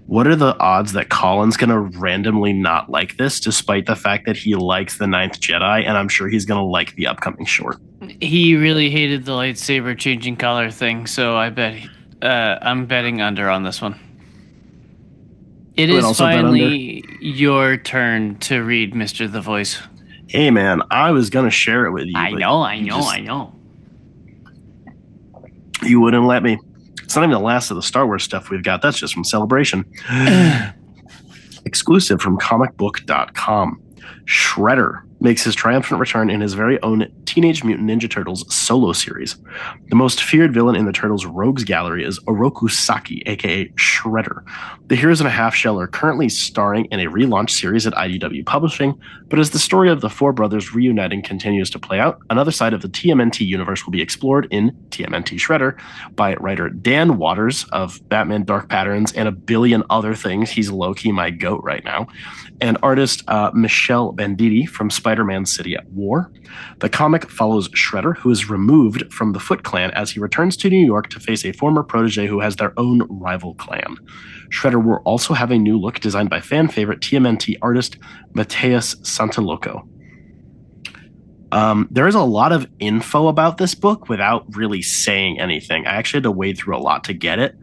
What are the odds that Collin's going to randomly not like this, despite the fact that he likes The Ninth Jedi, and I'm sure he's going to like the upcoming short? He really hated the lightsaber changing color thing, so I bet I'm betting under on this one. It is finally your turn to read Mr. The Voice. Hey, man, I was going to share it with you. I know. You wouldn't let me. It's not even the last of the Star Wars stuff we've got. That's just from Celebration. Exclusive from comicbook.com. Shredder makes his triumphant return in his very own Teenage Mutant Ninja Turtles solo series. The most feared villain in the Turtles Rogues Gallery is Oroku Saki, aka Shredder. The Heroes in a Half Shell are currently starring in a relaunch series at IDW Publishing, but as the story of the four brothers reuniting continues to play out, another side of the TMNT universe will be explored in TMNT Shredder by writer Dan Waters of Batman Dark Patterns and a billion other things. He's low-key my goat right now. And artist Michelle Banditti from Spider-Man City at War. The comic follows Shredder, who is removed from the Foot Clan as he returns to New York to face a former protege who has their own rival clan. Shredder will also have a new look designed by fan favorite TMNT artist Mateus Santaloco. There is a lot of info about this book without really saying anything. I actually had to wade through a lot to get it.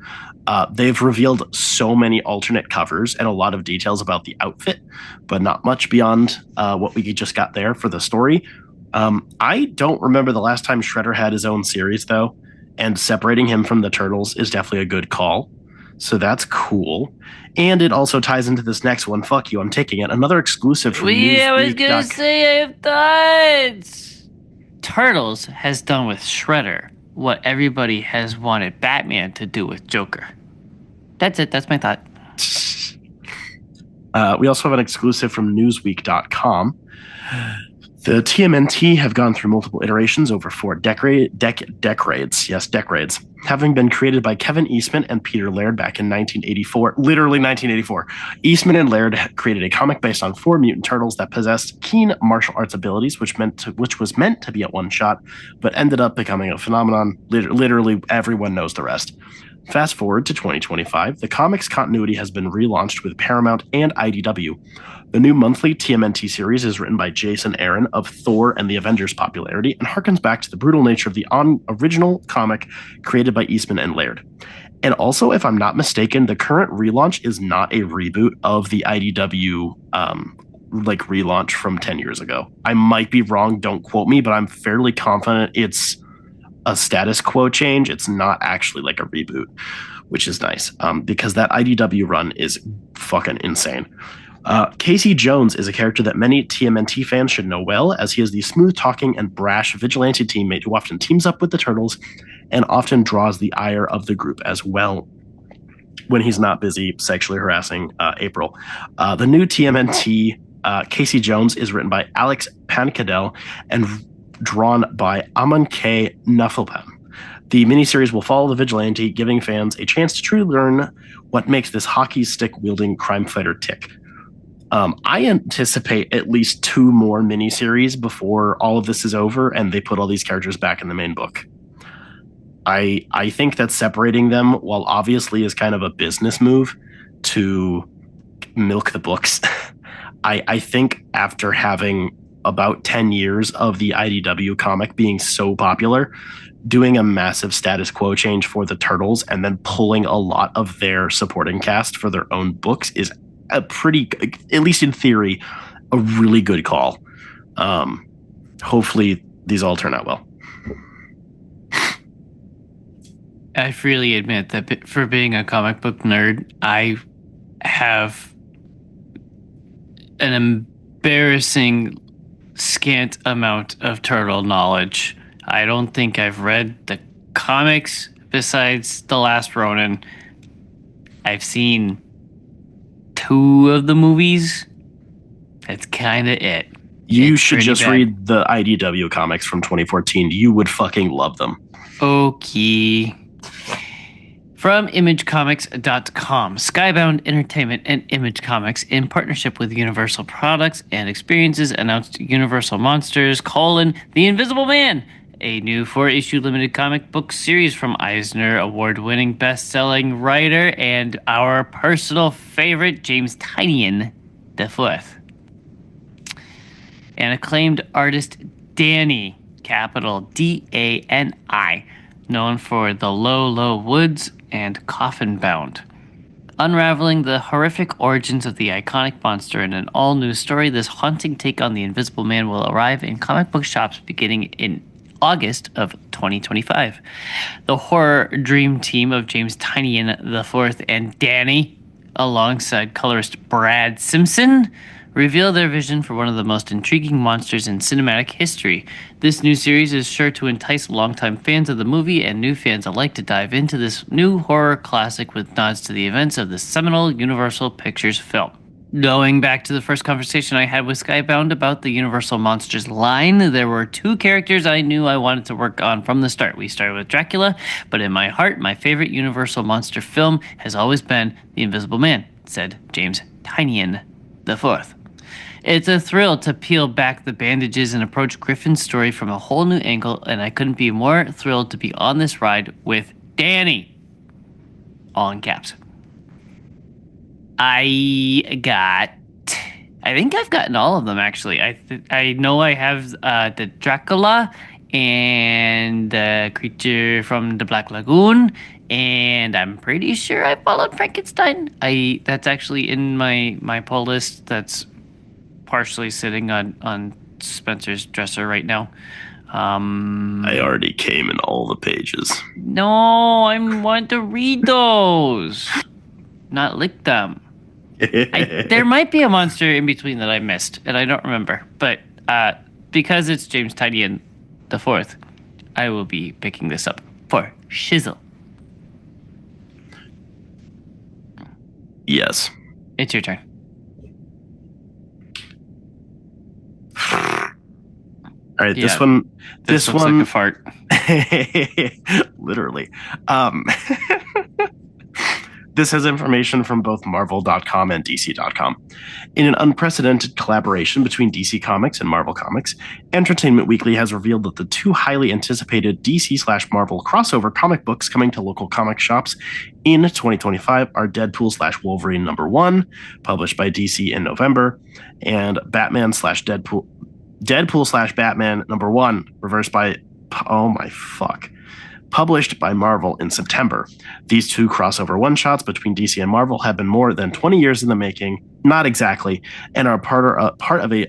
They've revealed so many alternate covers and a lot of details about the outfit, but not much beyond what we just got there for the story. I don't remember the last time Shredder had his own series, though, and separating him from the Turtles is definitely a good call. So that's cool. And it also ties into this next one. Fuck you, I'm taking it. Another exclusive from Newsweek. I was going to say I have thoughts. Turtles has done with Shredder what everybody has wanted Batman to do with Joker. That's it. That's my thought. We also have an exclusive from Newsweek.com. The TMNT have gone through multiple iterations over 4 decades. Yes, decades. Having been created by Kevin Eastman and Peter Laird back in 1984. Literally 1984. Eastman and Laird created a comic based on 4 mutant turtles that possessed keen martial arts abilities, which was meant to be a one-shot, but ended up becoming a phenomenon. Literally everyone knows the rest. Fast forward to 2025, the comics continuity has been relaunched with Paramount and IDW. The new monthly TMNT series is written by Jason Aaron of Thor and the Avengers popularity and harkens back to the brutal nature of the original comic created by Eastman and Laird. And also, if I'm not mistaken, the current relaunch is not a reboot of the IDW relaunch from 10 years ago. I might be wrong, don't quote me, but I'm fairly confident it's a status quo change. It's not actually like a reboot, which is nice because that IDW run is fucking insane. Casey Jones is a character that many TMNT fans should know well, as he is the smooth-talking and brash vigilante teammate who often teams up with the Turtles and often draws the ire of the group as well. when he's not busy sexually harassing April. The new TMNT Casey Jones is written by Alex Pankadel and drawn by Aman K. Nufflepem. The miniseries will follow the vigilante, giving fans a chance to truly learn what makes this hockey stick-wielding crime fighter tick. I anticipate at least 2 more miniseries before all of this is over and they put all these characters back in the main book. I think that separating them, while obviously is kind of a business move to milk the books, I think after having about 10 years of the IDW comic being so popular, doing a massive status quo change for the Turtles and then pulling a lot of their supporting cast for their own books is a pretty, at least in theory, a really good call. Hopefully these all turn out well. I freely admit that for being a comic book nerd, I have an embarrassing scant amount of turtle knowledge. I don't think I've read the comics besides The Last Ronin. I've seen 2 of the movies. That's kind of it. You should just read the IDW comics from 2014. You would fucking love them. Okay. From imagecomics.com, Skybound Entertainment and Image Comics, in partnership with Universal Products and Experiences, announced Universal Monsters: Collin, the Invisible Man, a new 4-issue limited comic book series from Eisner Award-winning best-selling writer and our personal favorite, James Tynion IV, and acclaimed artist Danny, capital D-A-N-I, known for The Low, Low Woods and Coffin Bound. Unraveling the horrific origins of the iconic monster in an all-new story, this haunting take on the Invisible Man will arrive in comic book shops beginning in August of 2025. The horror dream team of James Tynion IV and Danny, alongside colorist Brad Simpson, reveal their vision for one of the most intriguing monsters in cinematic history. This new series is sure to entice longtime fans of the movie and new fans alike to dive into this new horror classic with nods to the events of the seminal Universal Pictures film. Going back to the first conversation I had with Skybound about the Universal Monsters line, there were 2 characters I knew I wanted to work on from the start. We started with Dracula, but in my heart, my favorite Universal monster film has always been The Invisible Man, said James Tynion IV. It's a thrill to peel back the bandages and approach Griffin's story from a whole new angle, and I couldn't be more thrilled to be on this ride with Danny. All in caps. I think I've gotten all of them, actually. I know I have the Dracula and the creature from the Black Lagoon, and I'm pretty sure I followed Frankenstein. That's actually in my pull list. That's partially sitting on Spencer's dresser right now. I already came in all the pages. No, I want to read those, not lick them. There might be a monster in between that I missed, and I don't remember. But because it's James Tynion IV, I will be picking this up for shizzle. Yes. It's your turn. All right, this one looks like a fart. Literally. This has information from both Marvel.com and DC.com. In an unprecedented collaboration between DC Comics and Marvel Comics, Entertainment Weekly has revealed that the 2 highly anticipated DC/Marvel crossover comic books coming to local comic shops in 2025 are Deadpool/Wolverine #1, published by DC in November, and Deadpool/Batman #1, reversed by published by Marvel in September. These 2 crossover one-shots between DC and Marvel have been more than 20 years in the making, not exactly, and are part of a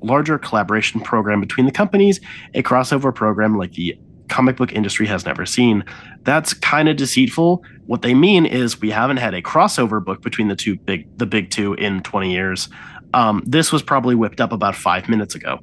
larger collaboration program between the companies, a crossover program like the comic book industry has never seen. That's kind of deceitful. What they mean is we haven't had a crossover book between the big 2 in 20 years. This was probably whipped up about 5 minutes ago.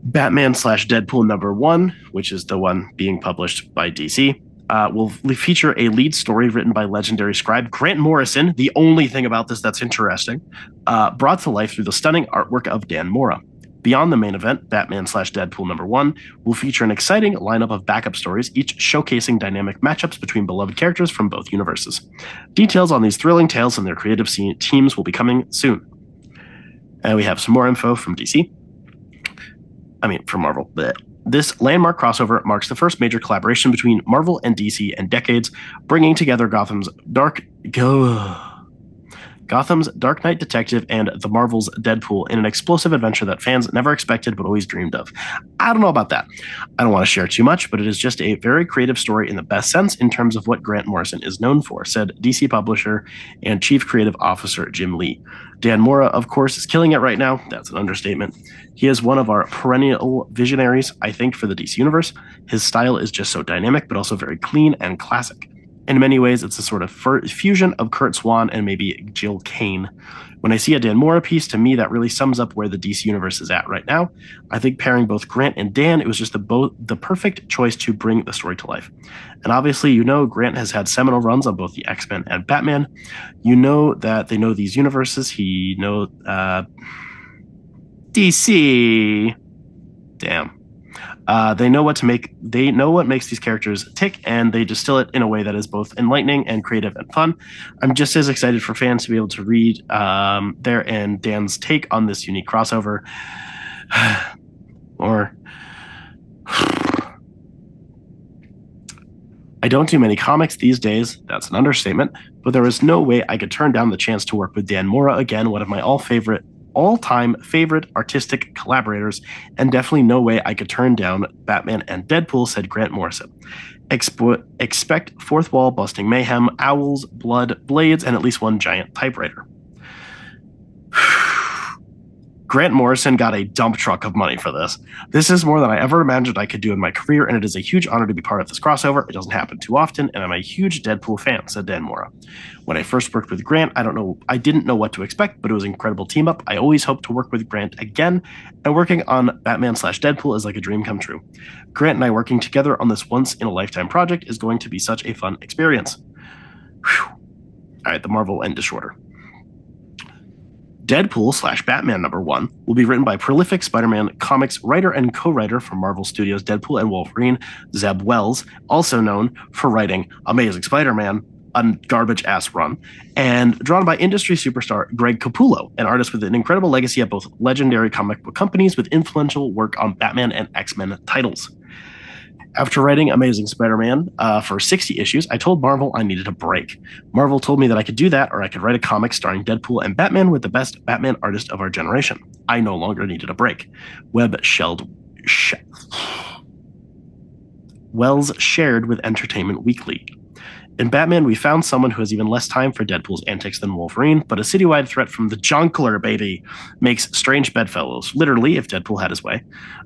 Batman/Deadpool #1, which is the one being published by DC, will feature a lead story written by legendary scribe Grant Morrison, the only thing about this that's interesting, brought to life through the stunning artwork of Dan Mora. Beyond the main event, Batman/Deadpool #1 will feature an exciting lineup of backup stories, each showcasing dynamic matchups between beloved characters from both universes. Details on these thrilling tales and their creative teams will be coming soon. And we have some more info from DC. From Marvel. This landmark crossover marks the first major collaboration between Marvel and DC in decades, bringing together Gotham's Dark Knight Detective and the Marvel's Deadpool in an explosive adventure that fans never expected but always dreamed of. I don't know about that. I don't want to share too much, but it is just a very creative story in the best sense in terms of what Grant Morrison is known for, said DC publisher and Chief Creative Officer Jim Lee. Dan Mora, of course, is killing it right now. That's an understatement. He is one of our perennial visionaries, I think, for the DC Universe. His style is just so dynamic, but also very clean and classic. In many ways, it's a sort of fusion of Kurt Swan and maybe Jill Kane. When I see a Dan Mora piece, to me, that really sums up where the DC Universe is at right now. I think pairing both Grant and Dan, it was just the perfect choice to bring the story to life. And obviously, Grant has had seminal runs on both the X-Men and Batman. That they know these universes. DC. Damn. They know what makes these characters tick, and they distill it in a way that is both enlightening and creative and fun. I'm just as excited for fans to be able to read their and Dan's take on this unique crossover. I don't do many comics these days, that's an understatement, but there is no way I could turn down the chance to work with Dan Mora again, one of my all-time favorite artistic collaborators, and definitely no way I could turn down Batman and Deadpool, said Grant Morrison. Expect fourth wall busting mayhem, owls, blood, blades, and at least one giant typewriter. Grant Morrison got a dump truck of money for this. This is more than I ever imagined I could do in my career, and it is a huge honor to be part of this crossover. It doesn't happen too often, and I'm a huge Deadpool fan, said Dan Mora. When I first worked with Grant, I didn't know what to expect, but it was an incredible team up. I always hope to work with Grant again, and working on Batman/Deadpool is like a dream come true. Grant and I working together on this once-in-a-lifetime project is going to be such a fun experience. Whew. All right, the Marvel end disorder. Deadpool/Batman #1 will be written by prolific Spider-Man comics writer and co-writer for Marvel Studios' Deadpool and Wolverine, Zeb Wells, also known for writing Amazing Spider-Man, a garbage-ass run, and drawn by industry superstar Greg Capullo, an artist with an incredible legacy at both legendary comic book companies with influential work on Batman and X-Men titles. After writing Amazing Spider-Man for 60 issues, I told Marvel I needed a break. Marvel told me that I could do that, or I could write a comic starring Deadpool and Batman with the best Batman artist of our generation. I no longer needed a break. Wells shared with Entertainment Weekly. In Batman, we found someone who has even less time for Deadpool's antics than Wolverine, but a citywide threat from the Jonkler, baby, makes strange bedfellows, literally, if Deadpool had his way.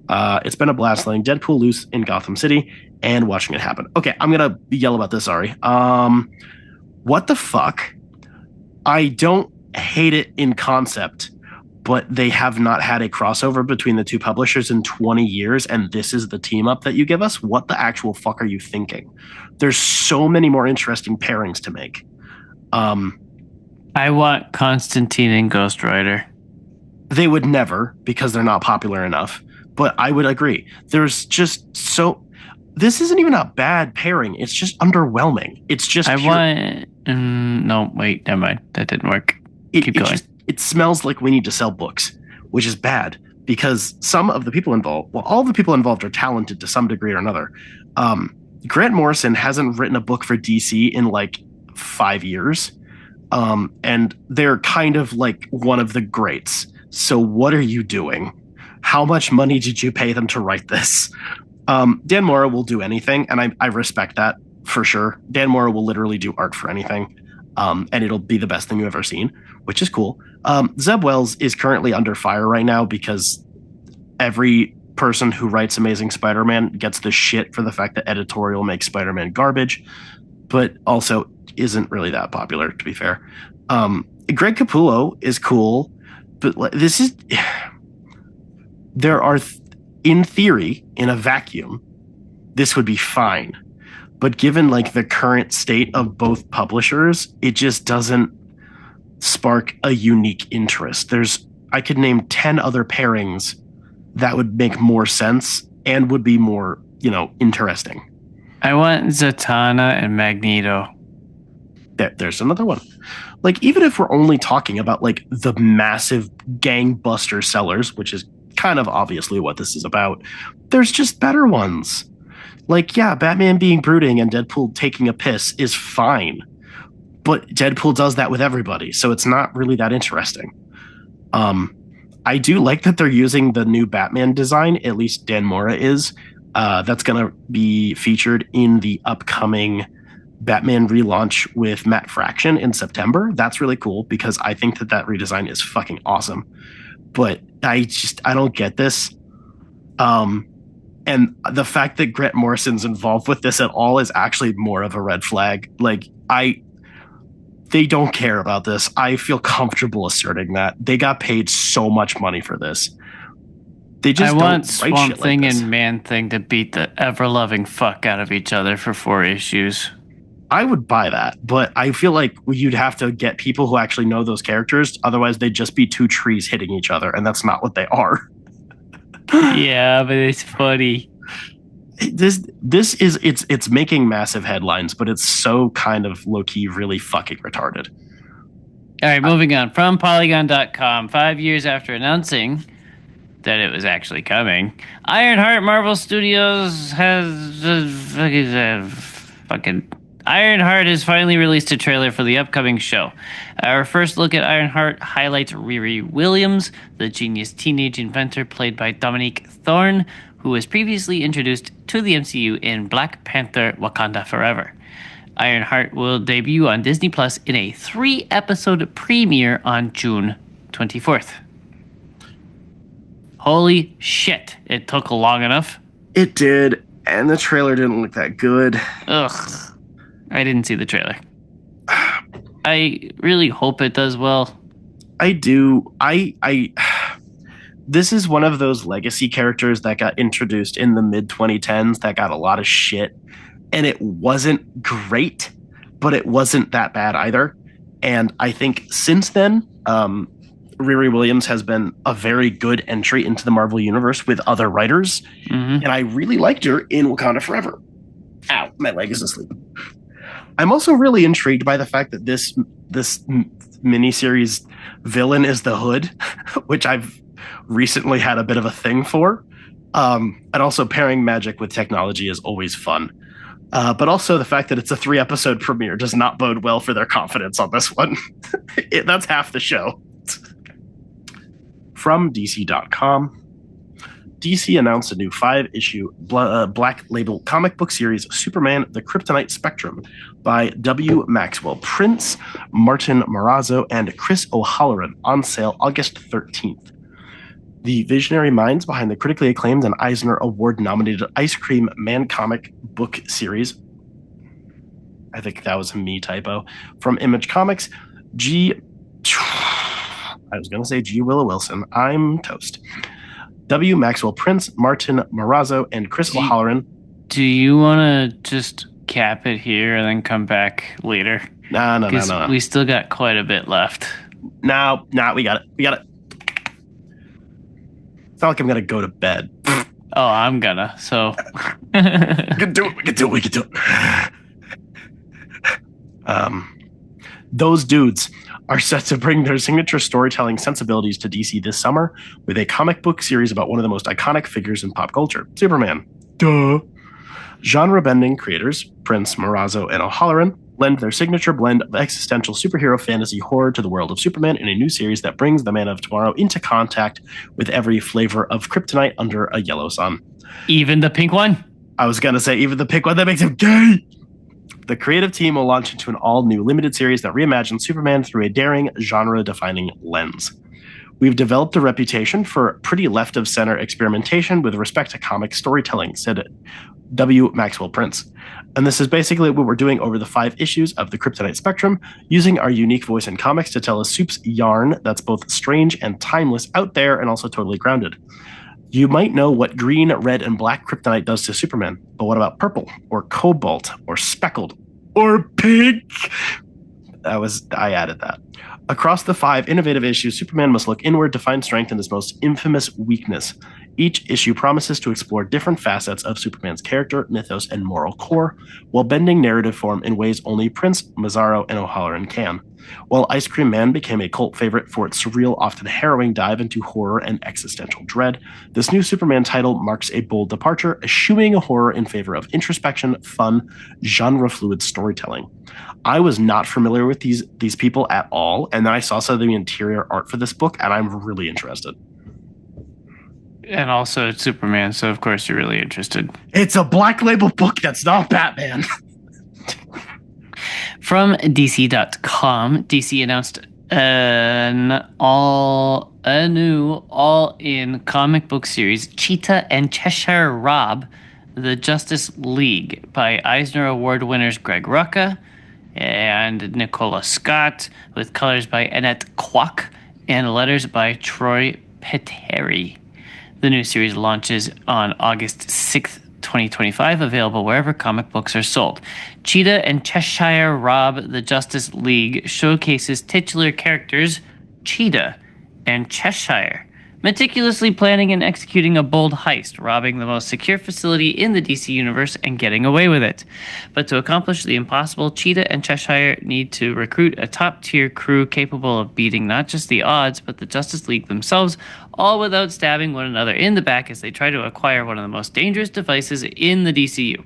It's been a blast letting Deadpool loose in Gotham City and watching it happen. Okay, I'm going to yell about this, sorry. What the fuck? I don't hate it in concept, but they have not had a crossover between the two publishers in 20 years, and this is the team up that you give us? What the actual fuck are you thinking? There's so many more interesting pairings to make. I want Constantine and Ghost Rider. They would never, because they're not popular enough, but I would agree. There's just so... This isn't even a bad pairing. It's just underwhelming. It's just... No, wait, never mind. That didn't work. Keep going. It smells like we need to sell books, which is bad because some of the people involved, well, all the people involved are talented to some degree or another. Grant Morrison hasn't written a book for DC in like 5 years. And they're kind of like one of the greats. So what are you doing? How much money did you pay them to write this? Dan Mora will do anything, and I respect that for sure. Dan Mora will literally do art for anything. And it'll be the best thing you've ever seen, which is cool. Zeb Wells is currently under fire right now because every person who writes Amazing Spider-Man gets the shit for the fact that editorial makes Spider-Man garbage, but also isn't really that popular, to be fair. Greg Capullo is cool, but this is... There are, in theory, in a vacuum, this would be fine. But given like the current state of both publishers, it just doesn't spark a unique interest. I could name 10 other pairings that would make more sense and would be more, interesting. I want Zatanna and Magneto. There's another one. Like, even if we're only talking about like the massive gangbuster sellers, which is kind of obviously what this is about, there's just better ones. Like, yeah, Batman being brooding and Deadpool taking a piss is fine, but Deadpool does that with everybody, so it's not really that interesting. I do like that they're using the new Batman design, at least Dan Mora is. That's going to be featured in the upcoming Batman relaunch with Matt Fraction in September. That's really cool because I think that redesign is fucking awesome. But I don't get this. And the fact that Grant Morrison's involved with this at all is actually more of a red flag. Like, they don't care about this. I feel comfortable asserting that. They got paid so much money for this. They just don't want write Swamp shit Thing like this. and Man Thing to beat the ever-loving fuck out of each other for 4 issues. I would buy that, but I feel like you'd have to get people who actually know those characters. Otherwise, they'd just be two trees hitting each other, and that's not what they are. Yeah, but it's funny. It's making massive headlines, but it's so kind of low-key really fucking retarded. All right, moving on. From Polygon.com, 5 years after announcing that it was actually coming, Ironheart Marvel Studios Ironheart has finally released a trailer for the upcoming show. Our first look at Ironheart highlights Riri Williams, the genius teenage inventor played by Dominique Thorne, who was previously introduced to the MCU in Black Panther: Wakanda Forever. Ironheart will debut on Disney Plus in a 3-episode premiere on June 24th. Holy shit, it took long enough. It did, and the trailer didn't look that good. Ugh. I didn't see the trailer. I really hope it does well. I do. This is one of those legacy characters that got introduced in the mid-2010s that got a lot of shit, and it wasn't great, but it wasn't that bad either. And I think since then, Riri Williams has been a very good entry into the Marvel Universe with other writers, and I really liked her in Wakanda Forever. Ow, my leg is asleep. I'm also really intrigued by the fact that this miniseries villain is the Hood, which I've recently had a bit of a thing for. And also pairing magic with technology is always fun. But also the fact that it's a 3-episode premiere does not bode well for their confidence on this one. That's half the show. From DC.com. DC announced a new 5-issue Black Label comic book series, Superman: The Kryptonite Spectrum, by W. Maxwell Prince, Martin Morazzo, and Chris O'Halloran, on sale August 13th. The visionary minds behind the critically acclaimed and Eisner Award-nominated Ice Cream Man comic book series, I think that was a me typo, from Image Comics, G. Willow Wilson. I'm toast. W. Maxwell Prince, Martin Morazzo, and Chris O'Halloran. Do you want to just cap it here and then come back later? No. We still got quite a bit left. No, we got it. It's not like I'm going to go to bed. Oh, I'm gonna, so. We can do it. Those dudes are set to bring their signature storytelling sensibilities to DC this summer with a comic book series about one of the most iconic figures in pop culture, Superman. Duh. Genre-bending creators, Prince, Morazzo, and O'Halloran, lend their signature blend of existential superhero fantasy horror to the world of Superman in a new series that brings the Man of Tomorrow into contact with every flavor of kryptonite under a yellow sun. Even the pink one? I was going to say even the pink one that makes him gay. The creative team will launch into an all-new limited series that reimagines Superman through a daring, genre-defining lens. We've developed a reputation for pretty left-of-center experimentation with respect to comic storytelling, said W. Maxwell Prince. And this is basically what we're doing over the 5 issues of the Kryptonite Spectrum, using our unique voice in comics to tell a soup's yarn that's both strange and timeless out there and also totally grounded. You might know what green, red, and black kryptonite does to Superman, but what about purple, or cobalt, or speckled, or pink? I added that. Across the 5 innovative issues, Superman must look inward to find strength in his most infamous weakness. Each issue promises to explore different facets of Superman's character, mythos, and moral core, while bending narrative form in ways only Prince, Mazzaro, and O'Halloran can. While Ice Cream Man became a cult favorite for its surreal, often harrowing dive into horror and existential dread, this new Superman title marks a bold departure, eschewing horror in favor of introspection, fun, genre-fluid storytelling. I was not familiar with these people at all, and then I saw some of the interior art for this book, and I'm really interested. And also, it's Superman, so of course you're really interested. It's a Black Label book that's not Batman. From DC.com, DC announced a new all-in comic book series, Cheetah and Cheshire Rob, The Justice League, by Eisner Award winners Greg Rucka and Nicola Scott, with colors by Annette Kwok and letters by Troy Peteri. The new series launches on August 6th, 2025, available wherever comic books are sold. Cheetah and Cheshire Rob, The Justice League, showcases titular characters Cheetah and Cheshire, meticulously planning and executing a bold heist, robbing the most secure facility in the DC universe and getting away with it. But to accomplish the impossible, Cheetah and Cheshire need to recruit a top-tier crew capable of beating not just the odds, but the Justice League themselves, all without stabbing one another in the back as they try to acquire one of the most dangerous devices in the DCU.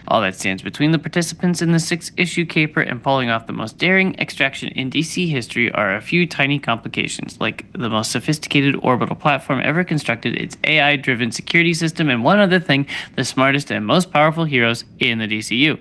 All that stands between the participants in the 6-issue caper and pulling off the most daring extraction in DC history are a few tiny complications, like the most sophisticated orbital platform ever constructed, its AI-driven security system, and one other thing, the smartest and most powerful heroes in the DCU.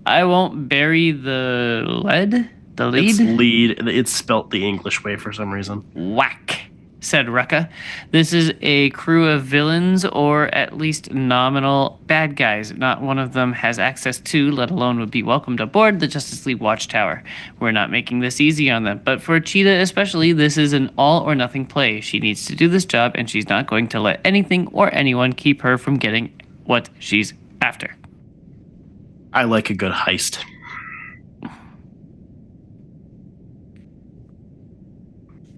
I won't bury the lead? The lead? It's lead. It's spelt the English way for some reason. Whack, said Rucka. This is a crew of villains, or at least nominal bad guys. Not one of them has access to, let alone would be welcomed aboard, the Justice League Watchtower. We're not making this easy on them, but for Cheetah especially, this is an all-or-nothing play. She needs to do this job, and she's not going to let anything or anyone keep her from getting what she's after. I like a good heist.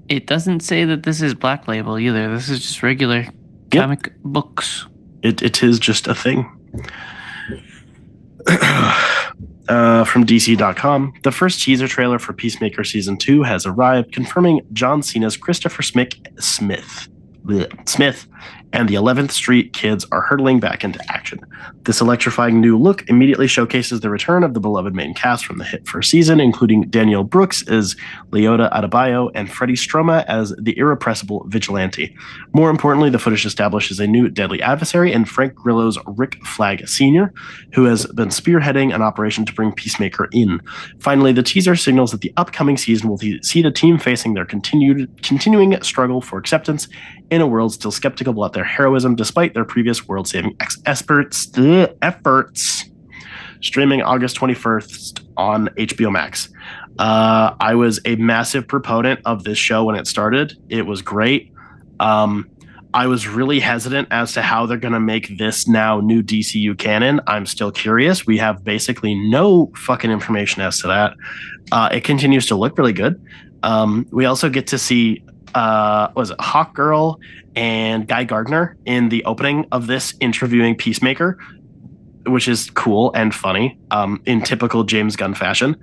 It doesn't say that this is Black Label either. This is just regular comic books. It is just a thing. From DC.com, the first teaser trailer for Peacemaker Season 2 has arrived, confirming John Cena's Christopher Smith and the 11th Street Kids are hurtling back into action. This electrifying new look immediately showcases the return of the beloved main cast from the hit first season, including Danielle Brooks as Leota Adebayo and Freddie Stroma as the irrepressible Vigilante. More importantly, the footage establishes a new deadly adversary in Frank Grillo's Rick Flag Sr., who has been spearheading an operation to bring Peacemaker in. Finally, the teaser signals that the upcoming season will see the team facing their continuing struggle for acceptance in a world still skeptical about their heroism despite their previous world-saving efforts. Streaming August 21st on HBO Max. I was a massive proponent of this show when it started. It was great. I was really hesitant as to how they're going to make this now new DCU canon. I'm still curious. We have basically no fucking information as to that. It continues to look really good. We also get to see Hawkgirl and Guy Gardner in the opening of this interviewing Peacemaker, which is cool and funny in typical James Gunn fashion.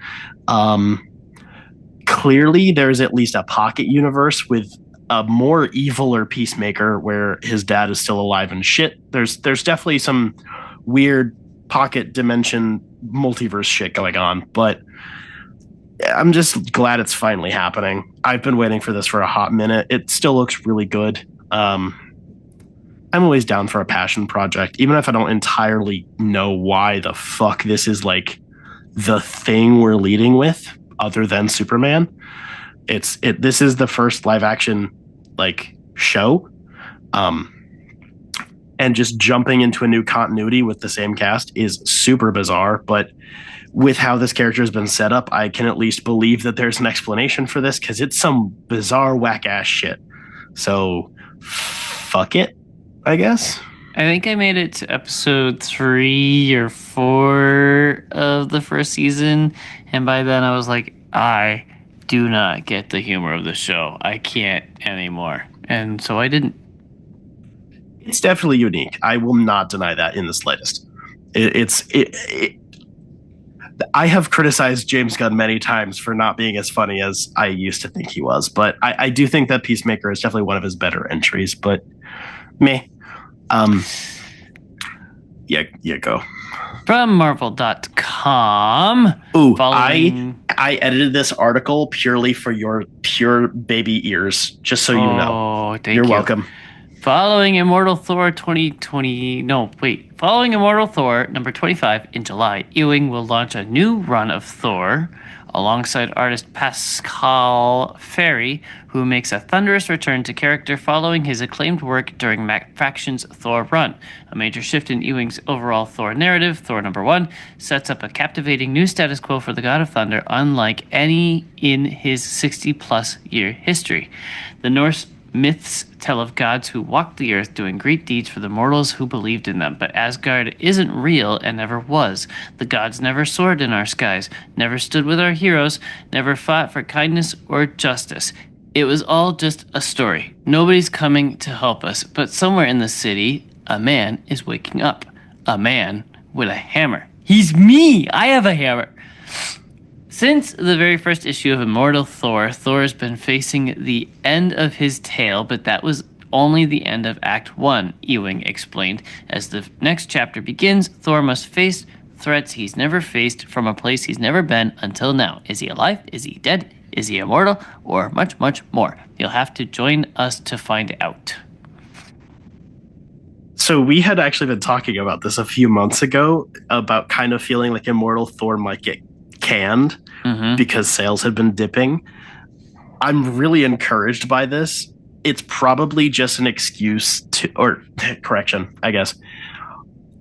Clearly, there's at least a pocket universe with a more eviler Peacemaker where his dad is still alive and shit. There's definitely some weird pocket dimension multiverse shit going on, but I'm just glad it's finally happening. I've been waiting for this for a hot minute. It still looks really good. I'm always down for a passion project, even if I don't entirely know why the fuck this is like the thing we're leading with, other than Superman. This is the first live action like show, and just jumping into a new continuity with the same cast is super bizarre. But with how this character has been set up, I can at least believe that there's an explanation for this, because it's some bizarre whack ass shit. So fuck it. I guess. I think I made it to episode 3 or 4 of the first season, and by then I was like, I do not get the humor of the show. I can't anymore. And so I didn't. It's definitely unique. I will not deny that in the slightest. I have criticized James Gunn many times for not being as funny as I used to think he was, but I do think that Peacemaker is definitely one of his better entries. But meh. Yeah, go. From Marvel.com. Ooh, I edited this article purely for your pure baby ears, just so you know. You're welcome. Following Immortal Thor 2020, following Immortal Thor number 25 in July, Ewing will launch a new run of Thor alongside artist Pascal Ferry, who makes a thunderous return to character following his acclaimed work during Mac Faction's Thor run. A major shift in Ewing's overall Thor narrative, Thor number 1, sets up a captivating new status quo for the God of Thunder, unlike any in his 60-plus year history. The Norse myths tell of gods who walked the earth doing great deeds for the mortals who believed in them, but Asgard isn't real and never was. The gods never soared in our skies, never stood with our heroes, never fought for kindness or justice. It was all just a story. Nobody's coming to help us, but somewhere in the city, a man is waking up. A man with a hammer. He's me! I have a hammer! Since the very first issue of Immortal Thor, Thor has been facing the end of his tale, but that was only the end of Act 1, Ewing explained. As the next chapter begins, Thor must face threats he's never faced from a place he's never been until now. Is he alive? Is he dead? Is he immortal? Or much, much more? You'll have to join us to find out. So we had actually been talking about this a few months ago, about kind of feeling like Immortal Thor might get canned because sales had been dipping. I'm really encouraged by this. It's probably just an excuse to, or correction, I guess.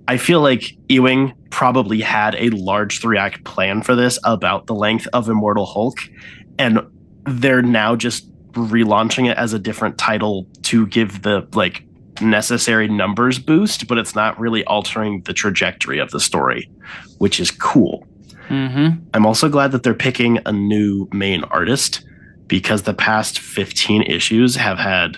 I feel like Ewing probably had a large 3-act plan for this about the length of Immortal Hulk, and they're now just relaunching it as a different title to give the necessary numbers boost, but it's not really altering the trajectory of the story, which is cool. I'm also glad that they're picking a new main artist, because the past 15 issues have had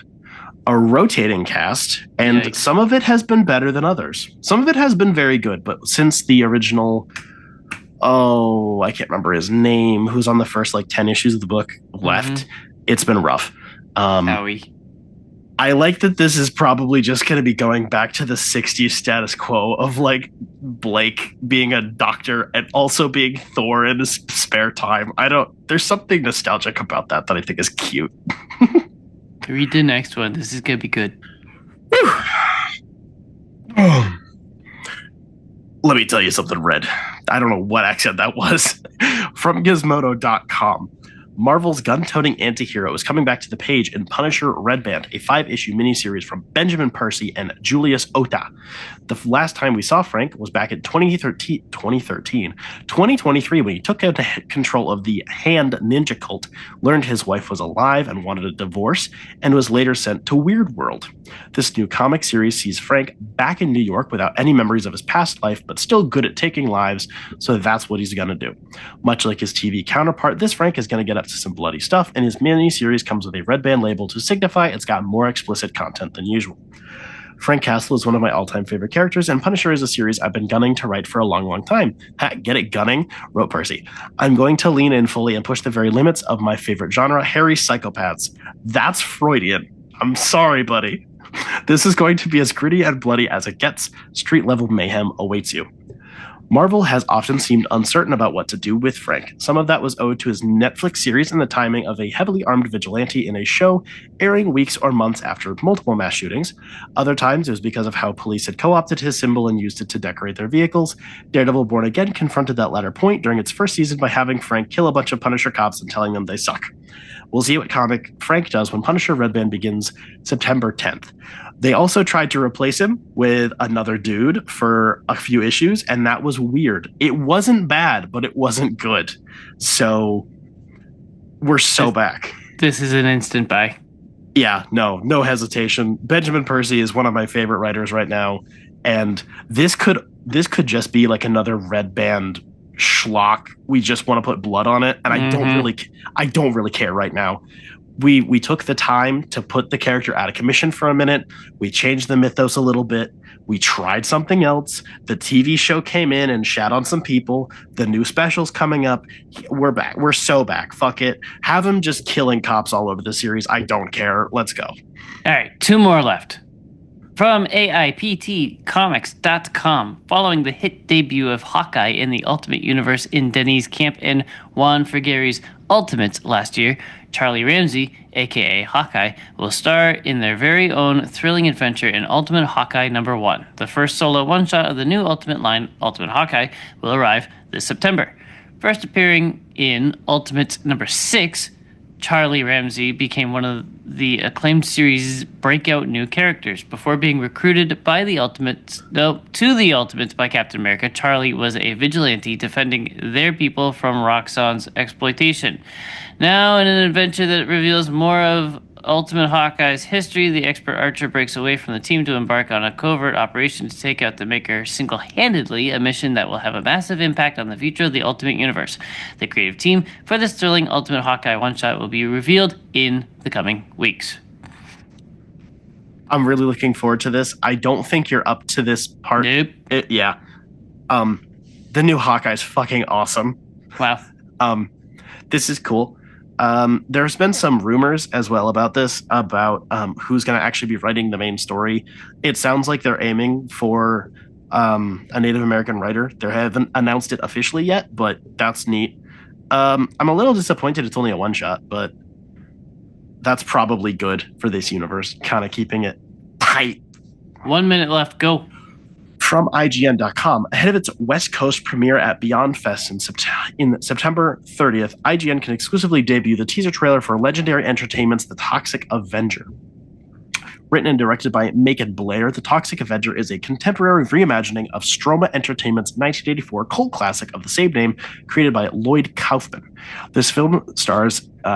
a rotating cast, and some of it has been better than others. Some of it has been very good, but since the original, I can't remember his name, who's on the first 10 issues of the book left, it's been rough. I like that this is probably just going to be going back to the 60s status quo of Blake being a doctor and also being Thor in his spare time. There's something nostalgic about that I think is cute. Read the next one. This is going to be good. Let me tell you something, Red. I don't know what accent that was. From Gizmodo.com. Marvel's gun-toting anti-hero is coming back to the page in Punisher Red Band, a 5-issue miniseries from Benjamin Percy and Julius Ota. The last time we saw Frank was back in 2023, when he took control of the Hand Ninja cult, learned his wife was alive and wanted a divorce, and was later sent to Weird World. This new comic series sees Frank back in New York without any memories of his past life, but still good at taking lives, so that's what he's going to do. Much like his TV counterpart, this Frank is going to get up to some bloody stuff, and his mini-series comes with a red band label to signify it's got more explicit content than usual. Frank Castle is one of my all-time favorite characters, and Punisher is a series I've been gunning to write for a long, long time. Get it, gunning? Wrote Percy. I'm going to lean in fully and push the very limits of my favorite genre, hairy psychopaths. That's Freudian. I'm sorry, buddy. This is going to be as gritty and bloody as it gets. Street-level mayhem awaits you. Marvel has often seemed uncertain about what to do with Frank. Some of that was owed to his Netflix series and the timing of a heavily armed vigilante in a show airing weeks or months after multiple mass shootings. Other times it was because of how police had co-opted his symbol and used it to decorate their vehicles. Daredevil Born Again confronted that latter point during its first season by having Frank kill a bunch of Punisher cops and telling them they suck. We'll see what comic Frank does when Punisher Red Band begins September 10th. They also tried to replace him with another dude for a few issues, and that was weird. It wasn't bad, but it wasn't good. So we're back. This is an instant buy. Yeah, no hesitation. Benjamin Percy is one of my favorite writers right now, and this could just be like another red band schlock. We just want to put blood on it, and I don't really care right now. We took the time to put the character out of commission for a minute. We changed the mythos a little bit. We tried something else. The TV show came in and shat on some people. The new special's coming up. We're back. We're so back. Fuck it. Have him just killing cops all over the series. I don't care. Let's go. All right, 2 more left. From AIPTcomics.com, following the hit debut of Hawkeye in the Ultimate Universe in Denny's Camp and Juan Frigeri's Ultimates last year, Charlie Ramsey, aka Hawkeye, will star in their very own thrilling adventure in Ultimate Hawkeye #1. The first solo one-shot of the new Ultimate line, Ultimate Hawkeye, will arrive this September. First appearing in Ultimate #6, Charlie Ramsey became one of the acclaimed series' breakout new characters. Before being recruited to the Ultimates by Captain America, Charlie was a vigilante defending their people from Roxxon's exploitation. Now, in an adventure that reveals more of Ultimate Hawkeye's history, the expert archer breaks away from the team to embark on a covert operation to take out the Maker single-handedly, a mission that will have a massive impact on the future of the Ultimate Universe. The creative team for this thrilling Ultimate Hawkeye one-shot will be revealed in the coming weeks. I'm really looking forward to this. I don't think you're up to this part. Nope. Yeah. The new Hawkeye is fucking awesome. Wow. This is cool. There's been some rumors as well about this, about who's going to actually be writing the main story. It sounds like they're aiming for a Native American writer. They haven't announced it officially yet, but that's neat. I'm a little disappointed it's only a one-shot, but that's probably good for this universe, kind of keeping it tight. 1 minute left, go. From IGN.com, ahead of its West Coast premiere at Beyond Fest in September 30th, IGN can exclusively debut the teaser trailer for Legendary Entertainment's The Toxic Avenger. Written and directed by Macon Blair, The Toxic Avenger is a contemporary reimagining of Stroma Entertainment's 1984 cult classic of the same name, created by Lloyd Kaufman. This film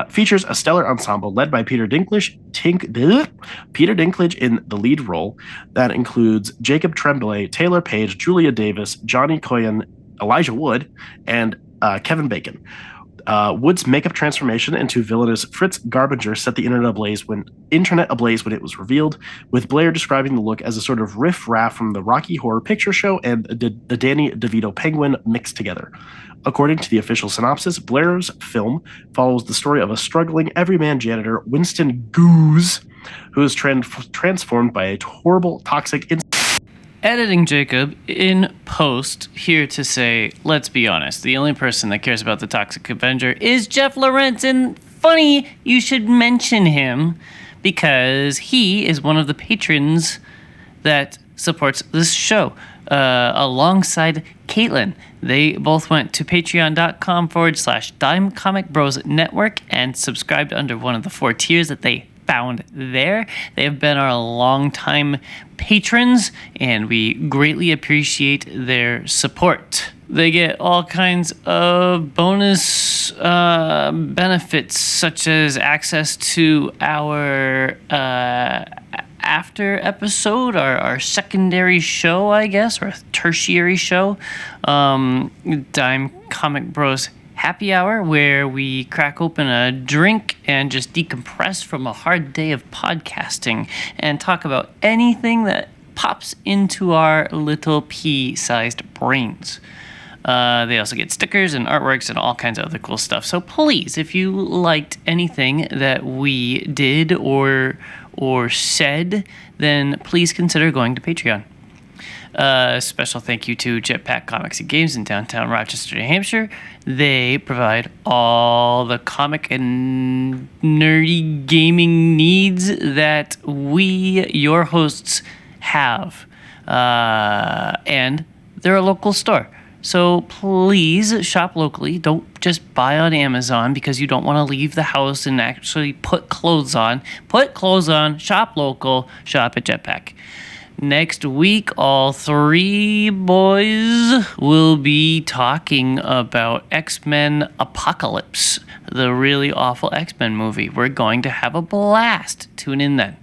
features a stellar ensemble led by Peter Dinklage in the lead role. That includes Jacob Tremblay, Taylor Page, Julia Davis, Johnny Coyen, Elijah Wood, and Kevin Bacon. Wood's makeup transformation into villainous Fritz Garbinger set the internet ablaze when it was revealed, with Blair describing the look as a sort of riff-raff from the Rocky Horror Picture Show and the Danny DeVito Penguin mixed together. According to the official synopsis, Blair's film follows the story of a struggling everyman janitor, Winston Goose, who is transformed by a horrible, toxic Editing Jacob in post here to say, let's be honest, the only person that cares about the Toxic Avenger is Jeff Lawrence. And funny, you should mention him because he is one of the patrons that supports this show alongside Caitlin. They both went to patreon.com/dimecomicbros network and subscribed under one of the 4 tiers that they found there. They have been our longtime patrons, and we greatly appreciate their support. They get all kinds of bonus benefits, such as access to our after episode, our secondary show, I guess, or a tertiary show, Dime Comic Bros Happy Hour, where we crack open a drink and just decompress from a hard day of podcasting and talk about anything that pops into our little pea-sized brains. They also get stickers and artworks and all kinds of other cool stuff. So please, if you liked anything that we did or said, then please consider going to Patreon. Special thank you to Jetpack Comics and Games in downtown Rochester, New Hampshire. They provide all the comic and nerdy gaming needs that we, your hosts, have. And they're a local store. So please shop locally. Don't just buy on Amazon because you don't want to leave the house and actually put clothes on. Put clothes on, shop local, shop at Jetpack. Next week, all three boys will be talking about X-Men Apocalypse, the really awful X-Men movie. We're going to have a blast. Tune in then.